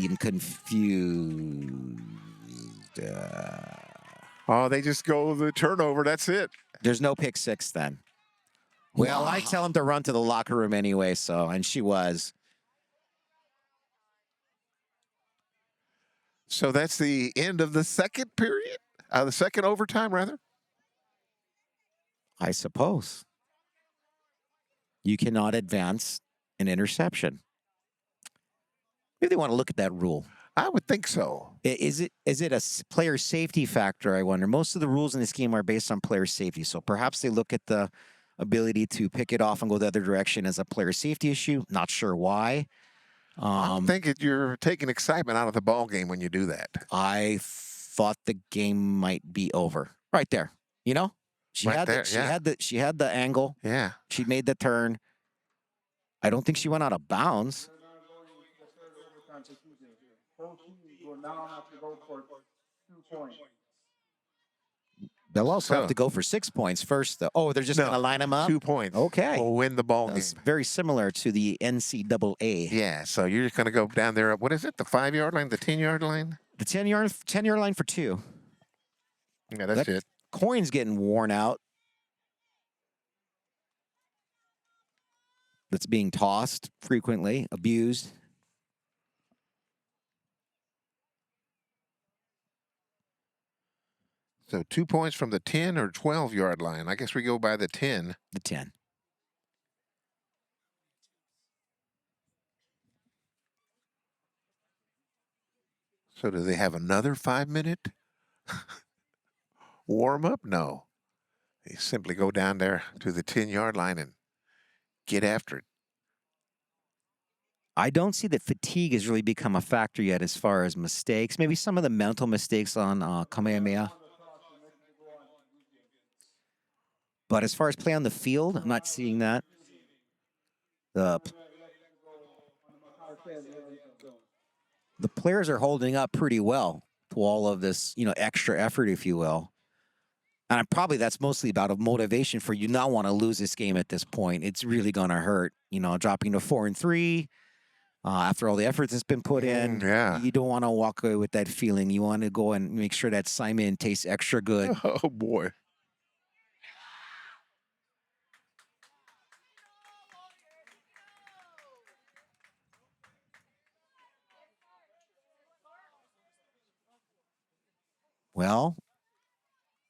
am confused. Oh, they just go the turnover. That's it. There's no pick six then. Well, I tell him to run to the locker room anyway, so, and she was. So that's the end of the second period? The second overtime, rather? I suppose. You cannot advance an interception. Maybe they want to look at that rule. I would think so. Is it a player safety factor, I wonder? Most of the rules in this game are based on player safety, so perhaps they look at the ability to pick it off and go the other direction as a player safety issue. Not sure why. I think you're taking excitement out of the ball game when you do that. I thought the game might be over right there. You know, she Right had there, she had the angle. Yeah. She made the turn. I don't think she went out of bounds. Both teams will now have to go for 2 points. They'll also have to go for 6 points first, though. Oh, they're just going to line them up? 2 points. Okay. Will win the ball game. That's very similar to the NCAA. Yeah, so you're just going to go down there. What is it? The 5-yard line? The 10-yard line? The 10-yard line for 2. Yeah, that's it. Coin's getting worn out. That's being tossed frequently, abused. So 2 points from the 10 or 12-yard line. I guess we go by the 10. The 10. So do they have another 5-minute warm-up? No. They simply go down there to the 10-yard line and get after it. I don't see that fatigue has really become a factor yet as far as mistakes. Maybe some of the mental mistakes on Kamehameha. But as far as play on the field, I'm not seeing that. The players are holding up pretty well to all of this, extra effort, if you will. And probably that's mostly about a motivation for you not want to lose this game at this point. It's really going to hurt, dropping to 4-3 after all the effort that's been put in. Yeah. You don't want to walk away with that feeling. You want to go and make sure that Simon tastes extra good. Oh, boy. Well,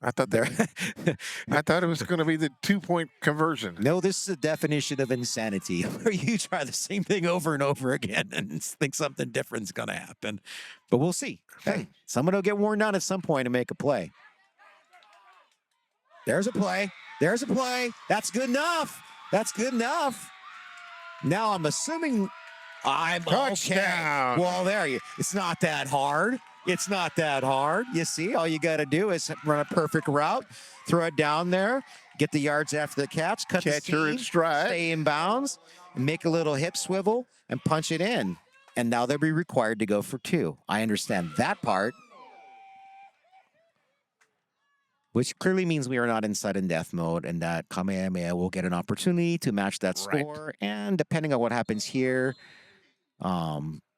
I thought it was going to be the 2-point conversion. No, this is a definition of insanity where you try the same thing over and over again and think something different is going to happen. But we'll see. Hey, someone will get worn down at some point and make a play. There's a play. There's a play. That's good enough. That's good enough. Now I'm assuming Touchdown. Okay. Well, there you. It's not that hard. It's not that hard. You see, all you got to do is run a perfect route, throw it down there, get the yards after the catch, cut the her in seam, stride, stay in bounds, and make a little hip swivel and punch it in. And now they'll be required to go for 2. I understand that part, which clearly means we are not in sudden death mode and that Kamehameha will get an opportunity to match that score. Right. And depending on what happens here,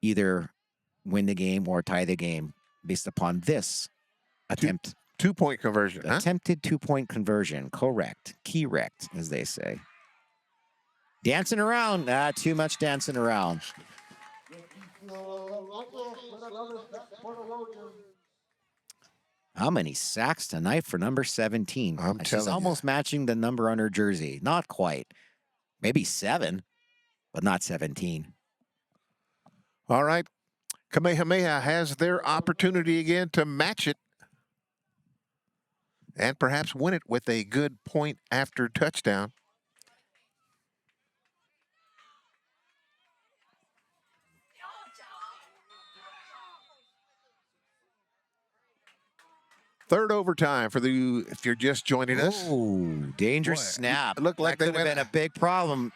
either win the game or tie the game based upon this attempt. 2-point conversion. Attempted 2-point conversion. Correct. Correct, as they say. Dancing around. Too much dancing around. How many sacks tonight for number 17? She's almost matching the number on her jersey. Not quite. Maybe 7, but not 17. All right. Kamehameha has their opportunity again to match it and perhaps win it with a good point after touchdown. Third overtime for if you're just joining us. Oh, dangerous snap. It looked like that could have been a big problem.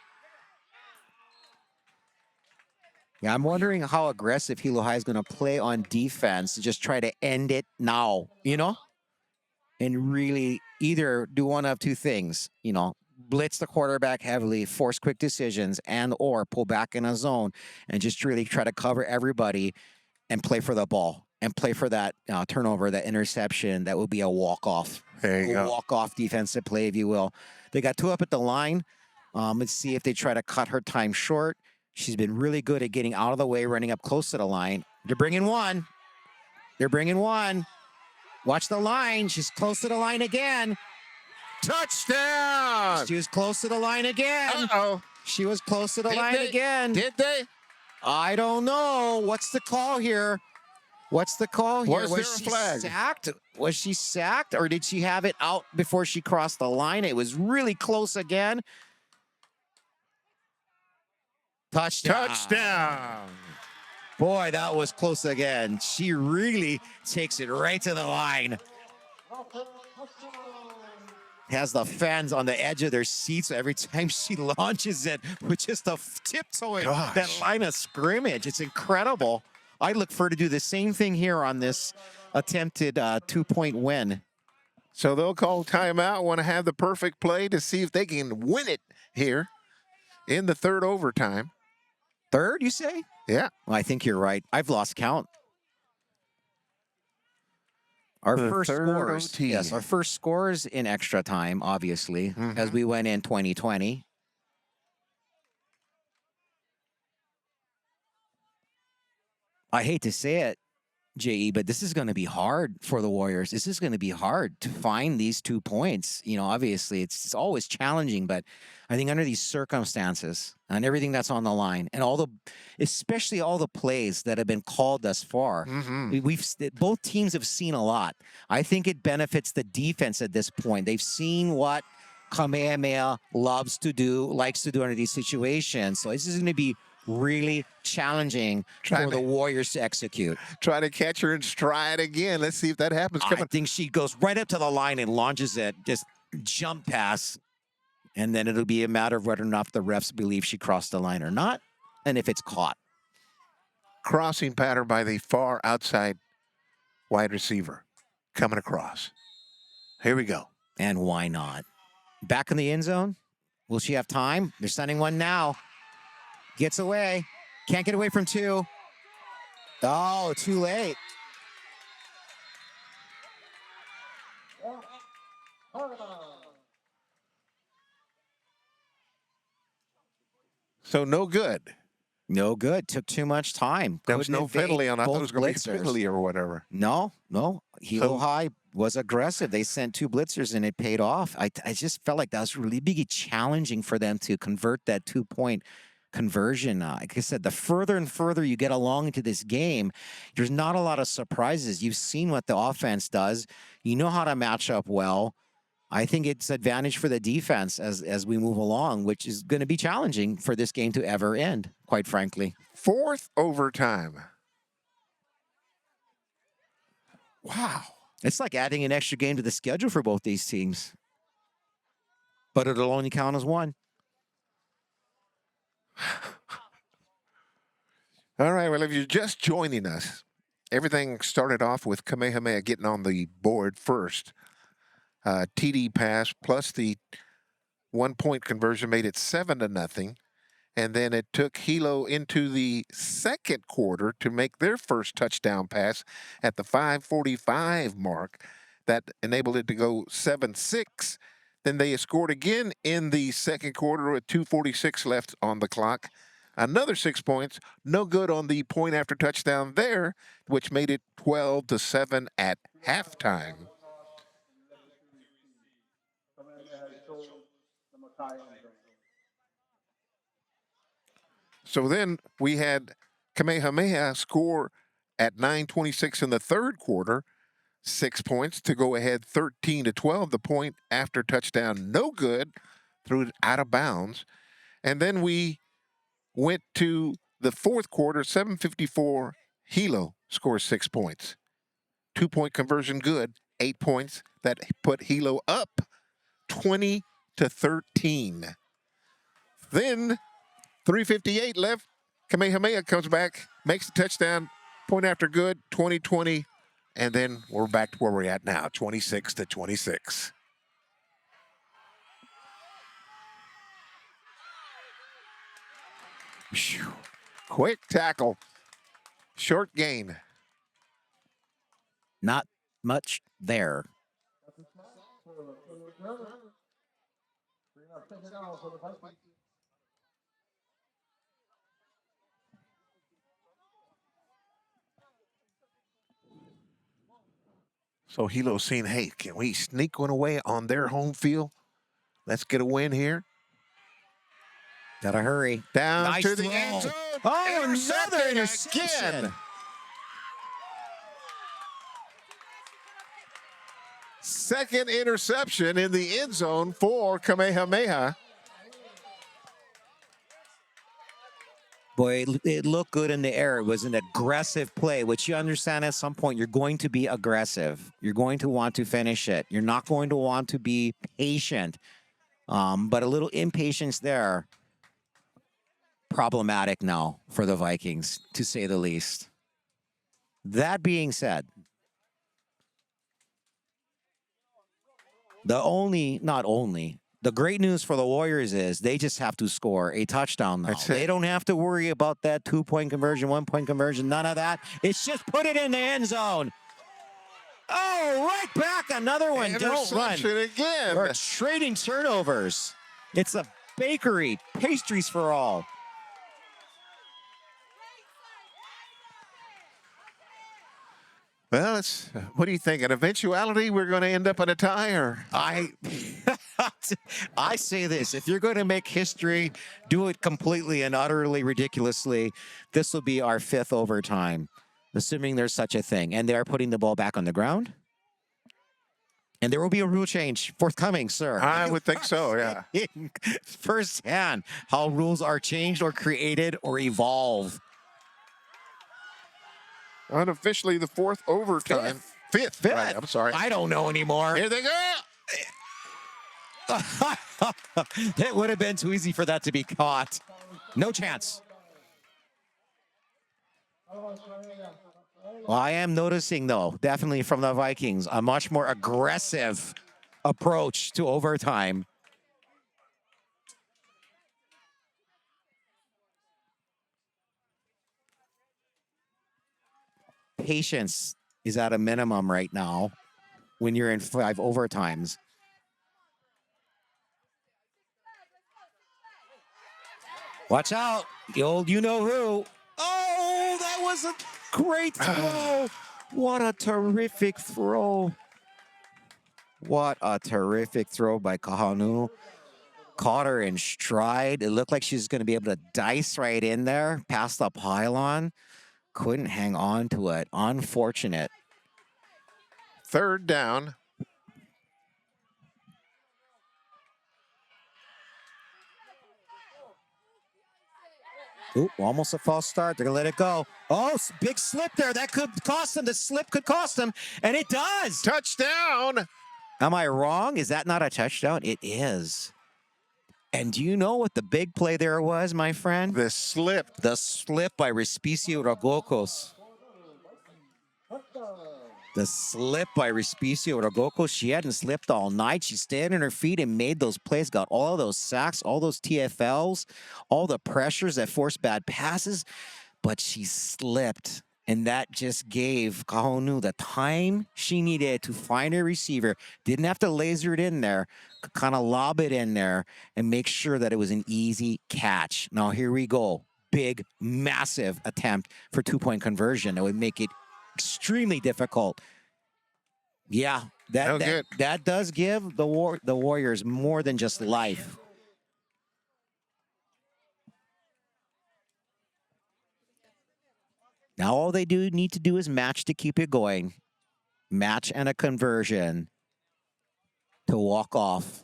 Yeah, I'm wondering how aggressive Hilo High is going to play on defense to just try to end it now, and really either do one of 2 things, blitz the quarterback heavily, force quick decisions, and or pull back in a zone and just really try to cover everybody and play for the ball and play for that turnover, that interception. That would be a walk-off. There you go. Walk-off defensive play, if you will. They got 2 up at the line. Let's see if they try to cut her time short. She's been really good at getting out of the way, running up close to the line. They're bringing 1. They're bringing 1. Watch the line. She's close to the line again. Touchdown! She was close to the line again. Uh-oh. She was close to the line again. Did they? I don't know. What's the call here? What's the call here? Was there a flag? Sacked? Was she sacked, or did she have it out before she crossed the line? It was really close again. Touchdown. Touchdown. Boy, that was close again. She really takes it right to the line. Has the fans on the edge of their seats every time she launches it with just a tiptoeing that line of scrimmage. It's incredible. I look for her to do the same thing here on this attempted 2-point win. So they'll call timeout, want to have the perfect play to see if they can win it here in the third overtime. Third, you say? Yeah. Well, I think you're right. I've lost count. Our first scores, OT. yes, our first scores in extra time, obviously, as we went in 2020. I hate to say it, J.E., but this is going to be hard for the Warriors. This is going to be hard to find these 2 points. You know, obviously, it's always challenging, but I think under these circumstances and everything that's on the line, and especially all the plays that have been called thus far, both teams have seen a lot. I think it benefits the defense at this point. They've seen what Kamehameha likes to do under these situations. So this is going to be really challenging for the Warriors to execute. Try to catch her in stride again. Let's see if that happens. I think she goes right up to the line and launches it, just jump pass, and then it'll be a matter of whether or not the refs believe she crossed the line or not, and if it's caught. Crossing pattern by the far outside wide receiver coming across. Here we go. And why not? Back in the end zone. Will she have time? They're sending one now. Gets away. Can't get away from 2. Oh, too late. So no good. No good. Took too much time. There was no penalty on. I thought it was going to be a penalty or whatever. No. Hilo High was aggressive. They sent 2 blitzers and it paid off. I just felt like that was really big, challenging for them to convert that 2-point conversion. Like I said, the further and further you get along into this game, there's not a lot of surprises. You've seen what the offense does. You know how to match up well. I think it's advantage for the defense as we move along, which is going to be challenging for this game to ever end, quite frankly. Fourth overtime. Wow. It's like adding an extra game to the schedule for both these teams. But it'll only count as one. All right, well, if you're just joining us, everything started off with Kamehameha getting on the board first. TD pass plus the 1-point conversion made it 7-0. And then it took Hilo into the second quarter to make their first touchdown pass at the 5:45 mark. That enabled it to go 7-6. Then they scored again in the second quarter with 2:46 left on the clock. Another 6 points, no good on the point after touchdown there, which made it 12-7 at halftime. So then we had Kamehameha score at 9:26 in the third quarter, 6 points to go ahead 13-12. The point after touchdown, no good, threw it out of bounds. And then we went to the fourth quarter, 7:54. Hilo scores 6 points. 2-point conversion good, 8 points. That put Hilo up 20-13. Then 3:58 left. Kamehameha comes back, makes the touchdown, point after good, 20-20. And then we're back to where we're at now, 26-26. Whew. Quick tackle. Short gain. Not much there. So Hilo's saying, hey, can we sneak one away on their home field? Let's get a win here. Gotta hurry. Down Nice to the throw. end zone. Oh, another interception. Again. second interception in the end zone for Kamehameha. Boy, it looked good in the air. It was an aggressive play, which you understand at some point you're going to be aggressive. You're going to want to finish it. You're not going to want to be patient. But a little impatience there. Problematic now for the Vikings, to say the least. That being said, the great news for the Warriors is they just have to score a touchdown now. That's it. They don't have to worry about that 2-point conversion, 1-point conversion, none of that. It's just put it in the end zone. Oh, right back, another one. Don't run. Interception again. We're trading turnovers. It's a bakery, pastries for all. Well, what do you think? An eventuality, we're going to end up in a tie, or? I say this, if you're going to make history, do it completely and utterly ridiculously. This will be our 5th overtime, assuming there's such a thing. And they are putting the ball back on the ground. And there will be a rule change forthcoming, sir. I would think so, yeah. Firsthand, how rules are changed or created or evolve. Unofficially, the 4th overtime. Fifth. Right, I'm sorry. I don't know anymore. Here they go. It would have been too easy for that to be caught. No chance. Well, I am noticing, though, definitely from the Vikings, a much more aggressive approach to overtime. Patience is at a minimum right now when you're in 5 overtimes. Watch out, the old you-know-who. Oh, that was a great throw. What a terrific throw. What a terrific throw by Kahanu. Caught her in stride. It looked like she was going to be able to dice right in there, past the pylon. Couldn't hang on to it. Unfortunate. 3rd down. Oop, almost a false start. They're going to let it go. Oh, big slip there. That could cost them. The slip could cost them, and it does. Touchdown. Am I wrong? Is that not a touchdown? It is. And do you know what the big play there was, my friend? The slip. The slip by Respicio Ragokos. The slip by Respicio Ragokos. She hadn't slipped all night. She stayed on her feet and made those plays, got all those sacks, all those TFLs, all the pressures that forced bad passes, but she slipped. And that just gave Kahonu the time she needed to find a receiver. Didn't have to laser it in there, could kind of lob it in there and make sure that it was an easy catch. Now here we go. Big, massive attempt for 2-point conversion. It would make it extremely difficult. Yeah, that does give the Warriors more than just life. Now all they need to do is match to keep it going. Match and a conversion to walk off.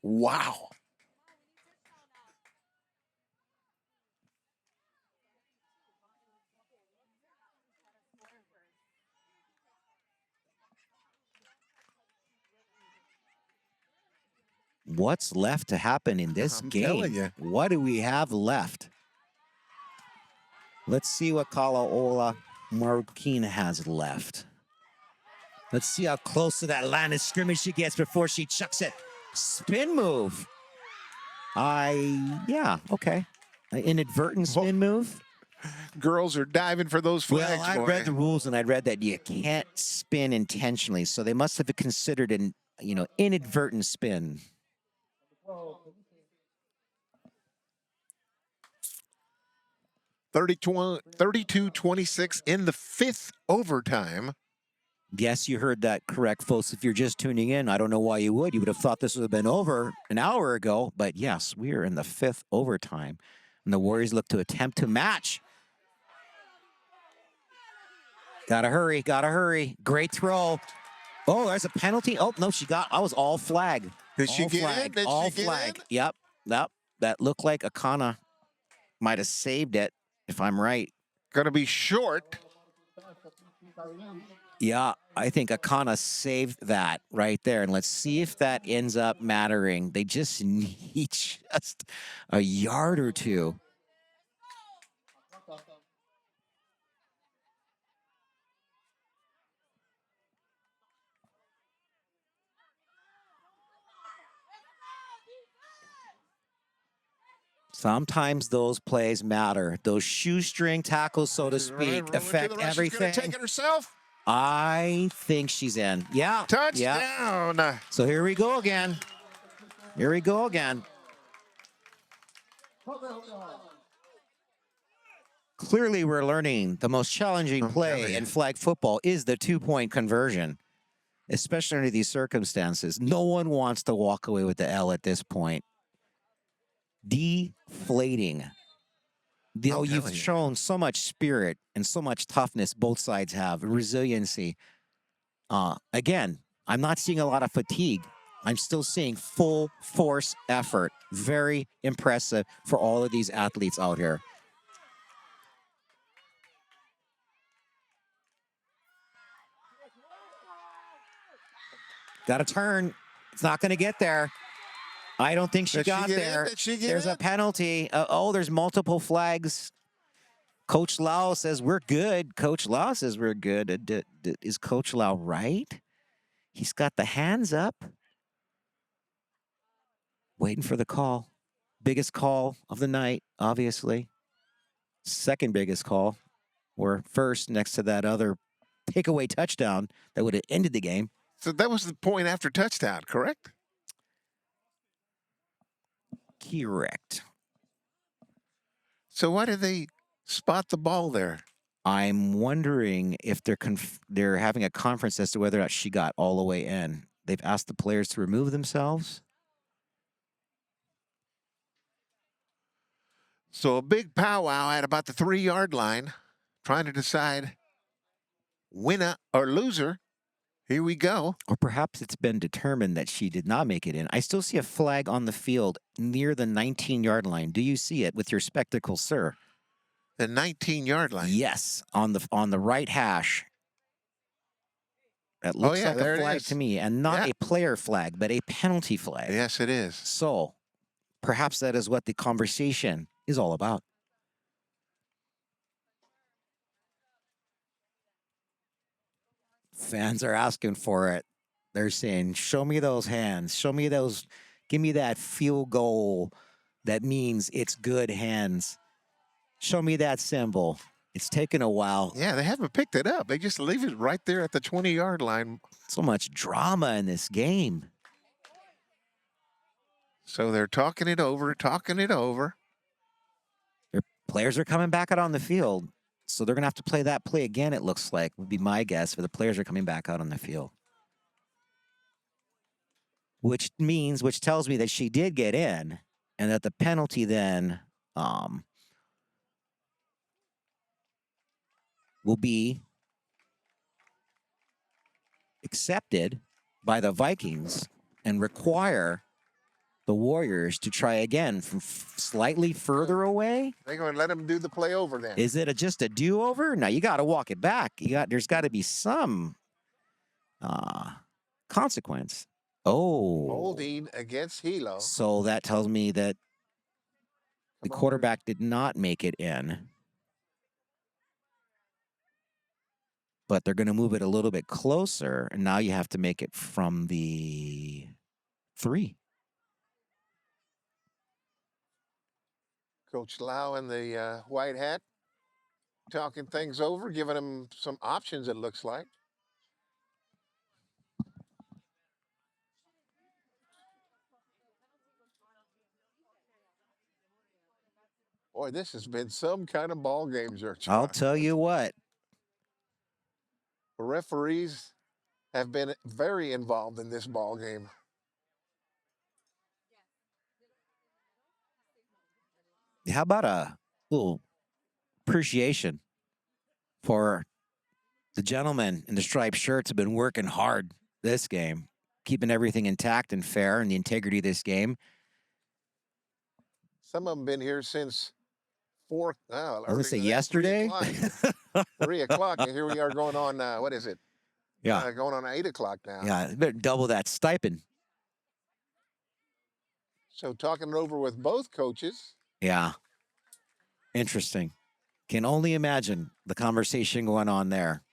Wow. What's left to happen in this game? Telling you. What do we have left? Let's see what Kalaola Marukina has left. Let's see how close to that line of scrimmage she gets before she chucks it. Spin move. Yeah, okay. An inadvertent spin move. Girls are diving for those flags. Well, I read the rules and I read that you can't spin intentionally, so they must have considered an inadvertent spin. 32-26 in the 5th overtime. Yes, you heard that correct, folks. If you're just tuning in, I don't know why you would. You would have thought this would have been over an hour ago. But yes, we are in the 5th overtime. And the Warriors look to attempt to match. Gotta hurry, gotta hurry. Great throw. Oh, there's a penalty. Oh, no, I was all flag. Did she All get flag. in? Did All she get flag. in? Yep. That looked like Akana might have saved it, if I'm right. Going to be short. Yeah, I think Akana saved that right there. And let's see if that ends up mattering. They just need just a yard or two. Sometimes those plays matter. Those shoestring tackles, so to speak, affect everything. She's going to take it herself. I think she's in. Yeah. Touchdown. Yeah. So here we go again. Here we go again. Clearly, we're learning the most challenging play in flag football is the two-point conversion, especially under these circumstances. No one wants to walk away with the L at this point. Deflating. You've shown so much spirit and so much toughness both sides have, resiliency. Again, I'm not seeing a lot of fatigue. I'm still seeing full force effort. Very impressive for all of these athletes out here. Got to turn. It's not going to get there. I don't think she got there. There's a penalty. There's multiple flags. Coach Lau says we're good. Coach Lau says we're good. Is Coach Lau right? He's got the hands up. Waiting for the call. Biggest call of the night, obviously. Second biggest call. Or first next to that other takeaway touchdown that would have ended the game. So that was the point after touchdown, correct? Correct. So why did they spot the ball there? I'm wondering if they're having a conference as to whether or not she got all the way in. They've asked the players to remove themselves. So a big powwow at about the 3-yard line, trying to decide winner or loser. Here we go. Or perhaps it's been determined that she did not make it in. I still see a flag on the field near the 19-yard line. Do you see it with your spectacles, sir? The 19-yard line? Yes, on the right hash. That looks like a flag to me, and not a player flag, but a penalty flag. Yes, it is. So perhaps that is what the conversation is all about. Fans are asking for it. They're saying, show me those hands. Show me those. Give me that field goal. That means it's good hands. Show me that symbol. It's taken a while. Yeah, they haven't picked it up. They just leave it right there at the 20-yard line. So much drama in this game. So they're talking it over. Their players are coming back out on the field. So they're going to have to play that play again, it looks like, would be my guess, for the players are coming back out on the field. Which tells me that she did get in, and that the penalty then will be accepted by the Vikings and require the Warriors to try again from slightly further away. They're going to let them do the play over then. Is it just a do-over? No, you got to walk it back. There's got to be some consequence. Oh. Holding against Hilo. So that tells me that the quarterback did not make it in. But they're going to move it a little bit closer, and now you have to make it from the 3. Coach Lau in the white hat talking things over, giving them some options, it looks like. Boy, this has been some kind of ball game, Zurch. I'll tell you what. The referees have been very involved in this ball game. How about a little appreciation for the gentleman in the striped shirts have been working hard this game, keeping everything intact and fair and the integrity of this game. Some of them been here since 4. I was gonna say yesterday. 3 o'clock, and here we are going on. What is it? Yeah, going on 8 o'clock now. yeah, better double that stipend. So talking it over with both coaches. Yeah, interesting. Can only imagine the conversation going on there.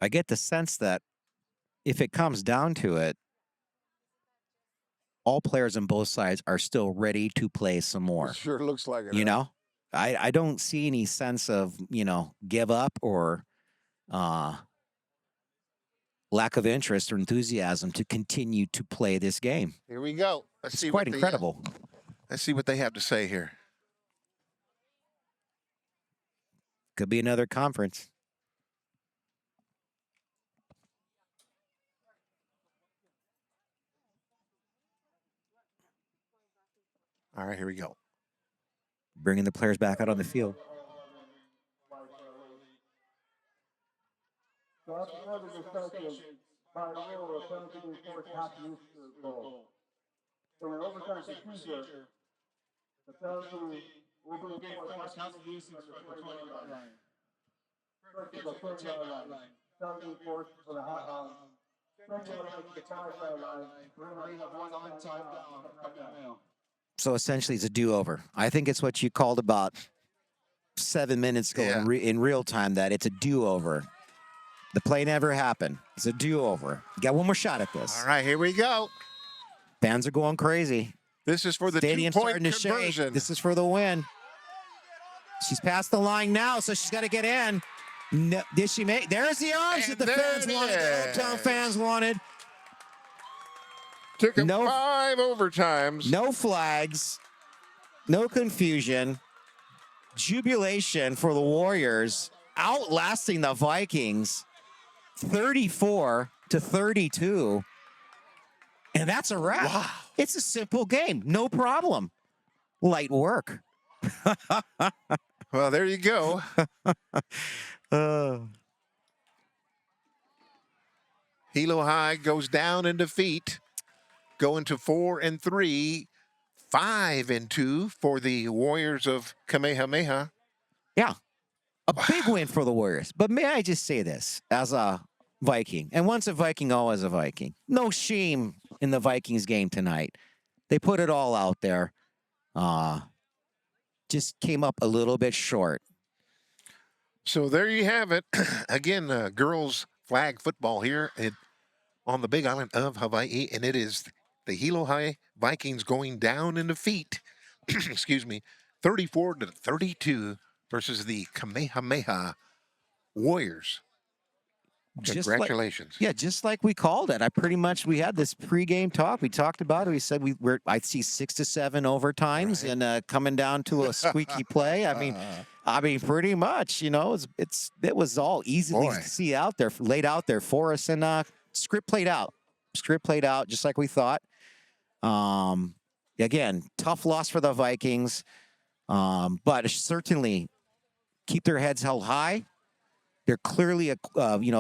I get the sense that if it comes down to it, all players on both sides are still ready to play some more. It sure looks like it. You know, I don't see any sense of, give up or lack of interest or enthusiasm to continue to play this game. Here we go. It's quite incredible. Let's see what they have to say here. Could be another conference. All right, here we go. Bringing the players back out on the field. So after further discussion, by rule, a penalty being forced half use the goal. So in overtime procedure, the penalty will be enforced half use of the 20-yard line. First is the 30-yard line. Penalty enforced for the 20-yard line to the 5-yard line. We're going to have one on time down. So essentially, it's a do-over. I think it's what you called about 7 minutes ago in real time, that it's a do-over. The play never happened. It's a do-over. You got one more shot at this. All right, here we go. Fans are going crazy. This is for the Stadium's two-point starting to conversion. shake. This is for the win. She's past the line now, so she's got to get in. No, did she make? There's the arms that the fans wanted. The hometown fans wanted. Took him 5 overtimes. No flags. No confusion. Jubilation for the Warriors, outlasting the Vikings 34-32. And that's a wrap. Wow. It's a simple game. No problem. Light work. Well, there you go. Hilo High goes down in defeat, going to 4-3, 5-2 for the Warriors of Kamehameha. Yeah, a big win for the Warriors. But may I just say this, as a Viking, and once a Viking, always a Viking. No shame in the Vikings game tonight. They put it all out there. Just came up a little bit short. So there you have it. Again, girls flag football here on the big island of Hawaii, and it is the Hilo High Vikings going down in defeat, excuse me, 34-32 versus the Kamehameha Warriors. Congratulations. Just like we called it. We had this pregame talk. We talked about it. We said I'd see 6 to 7 overtimes and coming down to a squeaky play. I mean, pretty much, it was all easily see out there, laid out there for us, and script played out, just like we thought. Again, tough loss for the Vikings, but certainly keep their heads held high. They're clearly a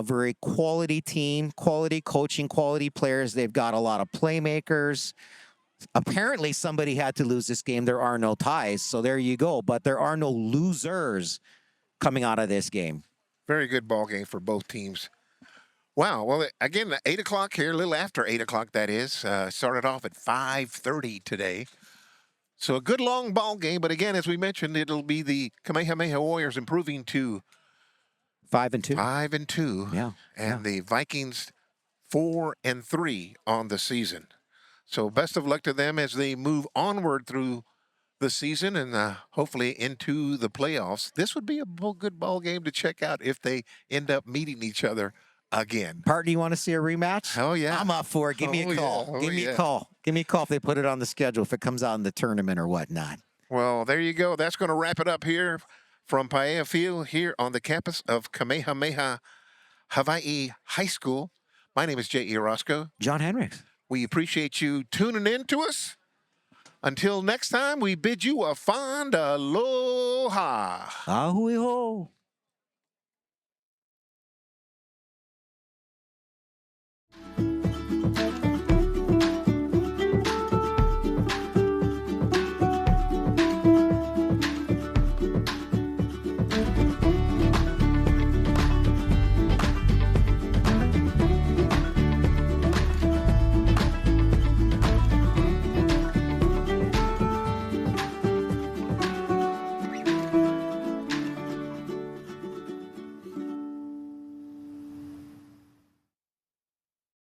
very quality team, quality coaching, quality players. They've got a lot of playmakers. Apparently, somebody had to lose this game. There are no ties, so there you go. But there are no losers coming out of this game. Very good ball game for both teams. Wow. Well, again, 8 o'clock here, a little after 8 o'clock, that is. Started off at 5:30 today. So a good long ball game. But again, as we mentioned, it'll be the Kamehameha Warriors improving to 5-2. 5-2. Yeah. And the Vikings 4-3 on the season. So best of luck to them as they move onward through the season and hopefully into the playoffs. This would be a good ball game to check out if they end up meeting each other again. Partner, you want to see a rematch? Oh, yeah. I'm up for it. Give me a call. Yeah. Give me a call. Give me a call if they put it on the schedule, if it comes out in the tournament or whatnot. Well, there you go. That's going to wrap it up here from Paea Field here on the campus of Kamehameha Hawaii High School. My name is J.E. Roscoe. John Henricks. We appreciate you tuning in to us. Until next time, we bid you a fond aloha. Ahui ho.